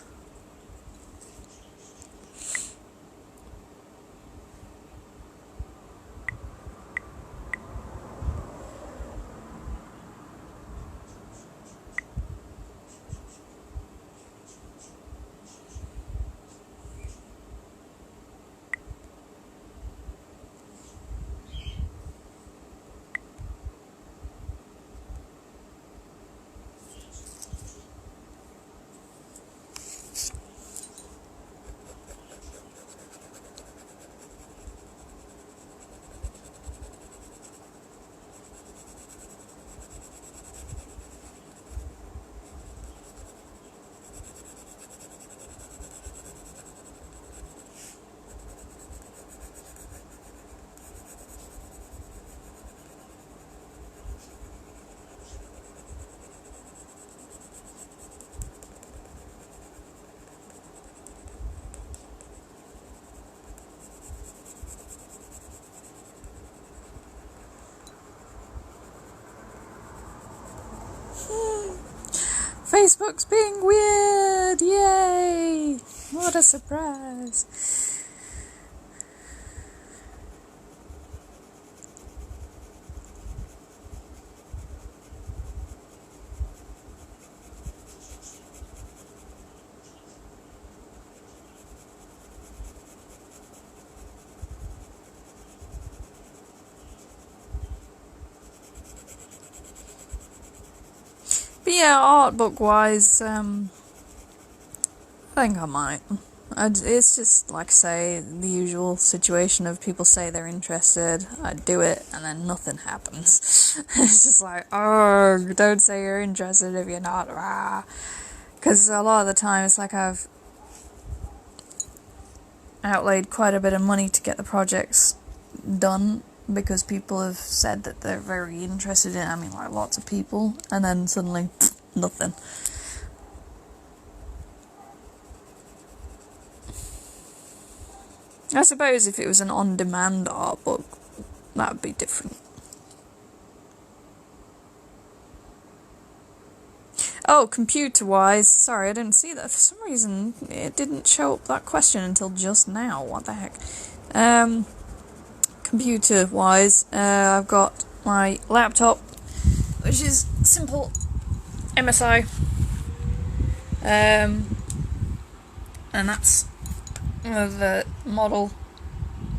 [SPEAKER 1] Facebook's being weird! Yay! What a surprise! But yeah, art book wise, I think I might. It's just, like I say, the usual situation of people say they're interested, I do it, and then nothing happens. It's just like, oh, don't say you're interested if you're not, because a lot of the time it's like I've outlaid quite a bit of money to get the projects done, because people have said that they're very interested in it. I mean, like, lots of people, and then suddenly, nothing. I suppose if it was an on-demand art book, that would be different. Oh, computer-wise, sorry, I didn't see that. For some reason, it didn't show up that question until just now. What the heck? Computer-wise, I've got my laptop, which is simple MSI, and that's the model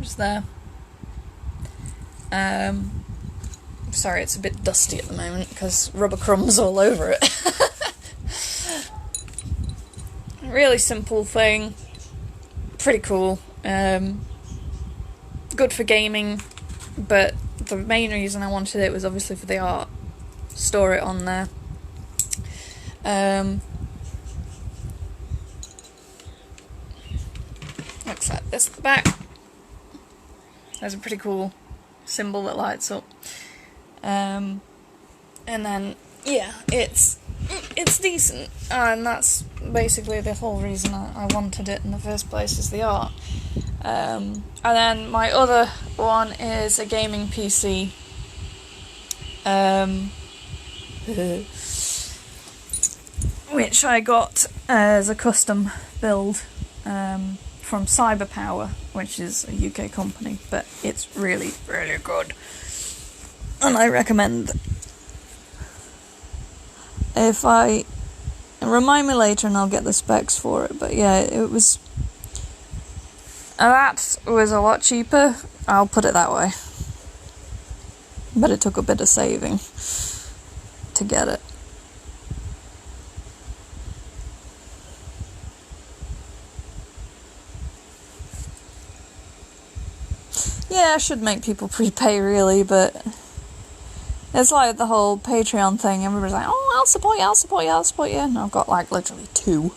[SPEAKER 1] just there. Sorry, it's a bit dusty at the moment because rubber crumbs all over it. Really simple thing, pretty cool. Good for gaming, but the main reason I wanted it was obviously for the art. Store it on there. Looks like this at the back. There's a pretty cool symbol that lights up. And then, yeah, it's decent, and that's basically the whole reason I wanted it in the first place is the art. And then my other one is a gaming PC. Which I got as a custom build from Cyberpower, which is a UK company, but it's really, really good. And I recommend. If I remind me later and I'll get the specs for it, but yeah, it was. That was a lot cheaper, I'll put it that way. But it took a bit of saving to get it. Yeah, I should make people prepay really, but it's like the whole Patreon thing. Everybody's like, oh, I'll support you, I'll support you, I'll support you. And I've got like literally 2.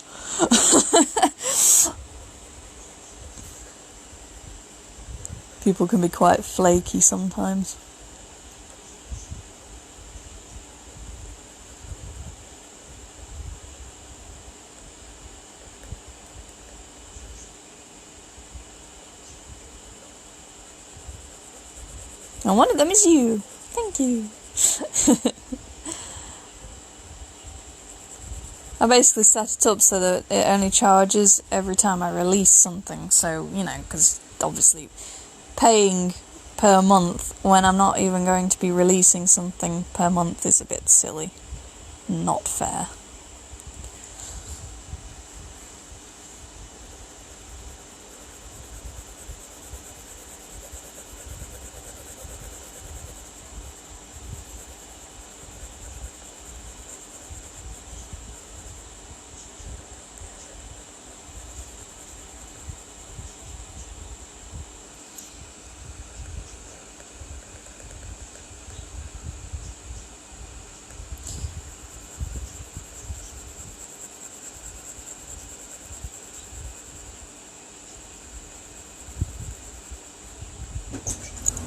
[SPEAKER 1] People can be quite flaky sometimes. And one of them is you. Thank you. I basically set it up so that it only charges every time I release something. So, you know, because obviously paying per month when I'm not even going to be releasing something per month is a bit silly. Not fair.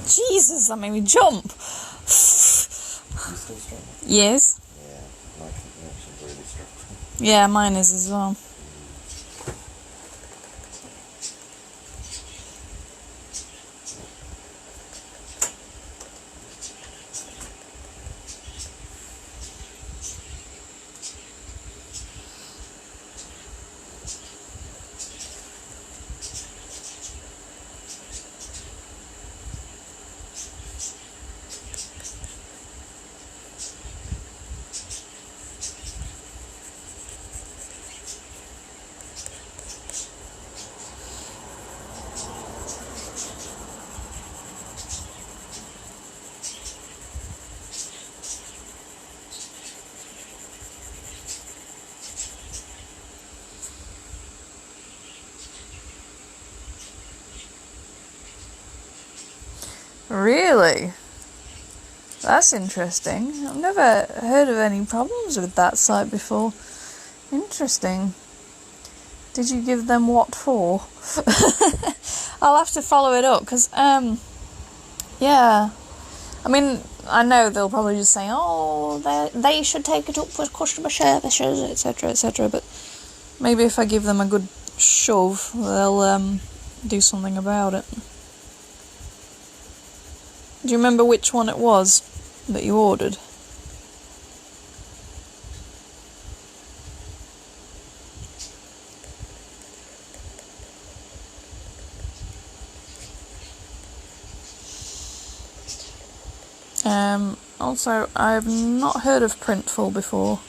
[SPEAKER 1] Jesus, that made me jump.
[SPEAKER 2] You still struggling?
[SPEAKER 1] Yes.
[SPEAKER 2] Yeah, my connection's really struggling.
[SPEAKER 1] Yeah, mine is as well. Really? That's interesting. I've never heard of any problems with that site before. Interesting. Did you give them what for? I'll have to follow it up, because, yeah. I mean, I know they'll probably just say, oh, they should take it up with customer services, etc., etc., but maybe if I give them a good shove, they'll, do something about it. Do you remember which one it was that you ordered? Also, I've not heard of Printful before.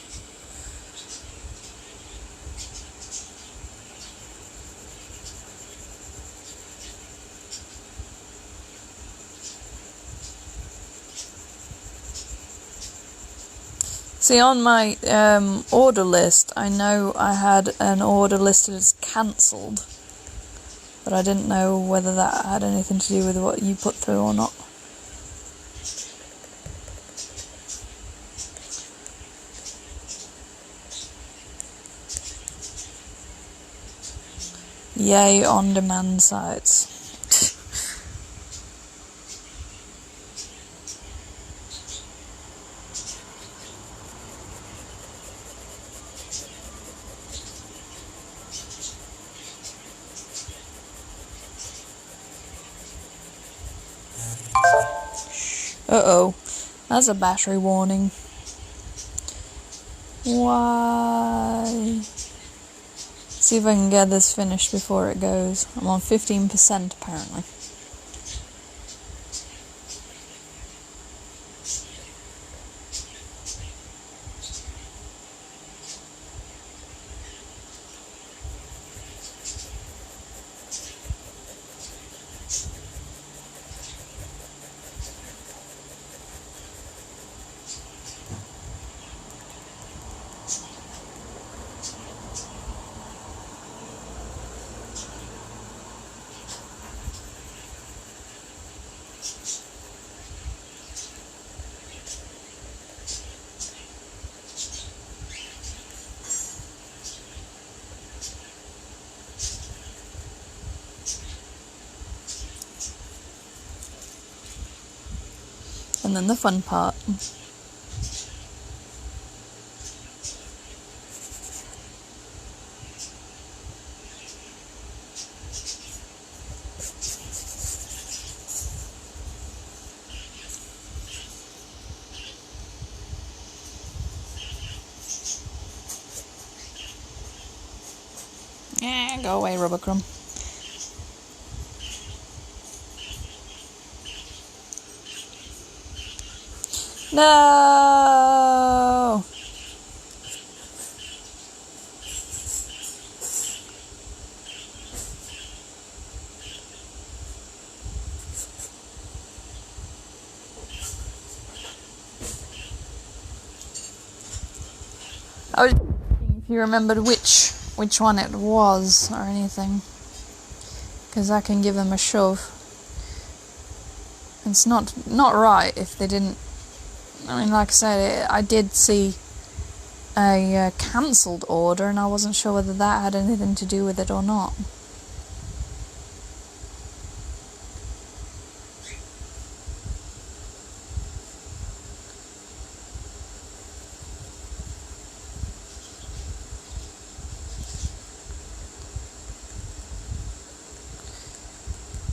[SPEAKER 1] See, on my order list, I know I had an order listed as cancelled, but I didn't know whether that had anything to do with what you put through or not. Yay, on-demand sites. Uh-oh. That's a battery warning. Why? See if I can get this finished before it goes. I'm on 15% apparently. And then the fun part. Yeah, go away, Rubber Crumb. No! I was thinking if you remembered which one it was or anything, because I can give them a shove. It's not right if they didn't. I mean, like I said, I did see a cancelled order, and I wasn't sure whether that had anything to do with it or not.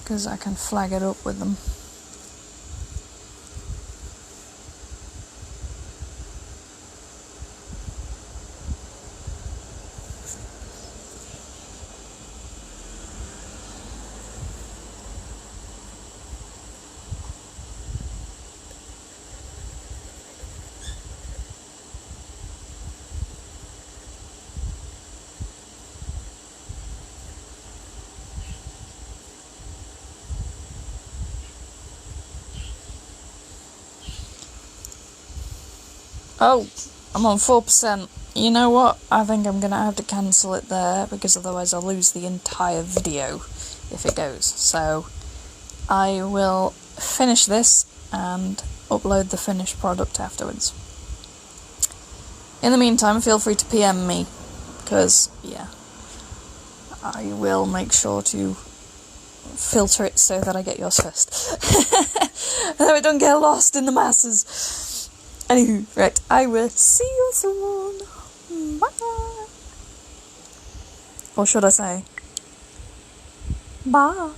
[SPEAKER 1] Because I can flag it up with them. Oh, I'm on 4%. You know what? I think I'm going to have to cancel it there, because otherwise I'll lose the entire video if it goes. So I will finish this and upload the finished product afterwards. In the meantime, feel free to PM me, because, yeah, I will make sure to filter it so that I get yours first. So it don't get lost in the masses. Anywho, right, I will see you soon. Bye. Or should I say, bye.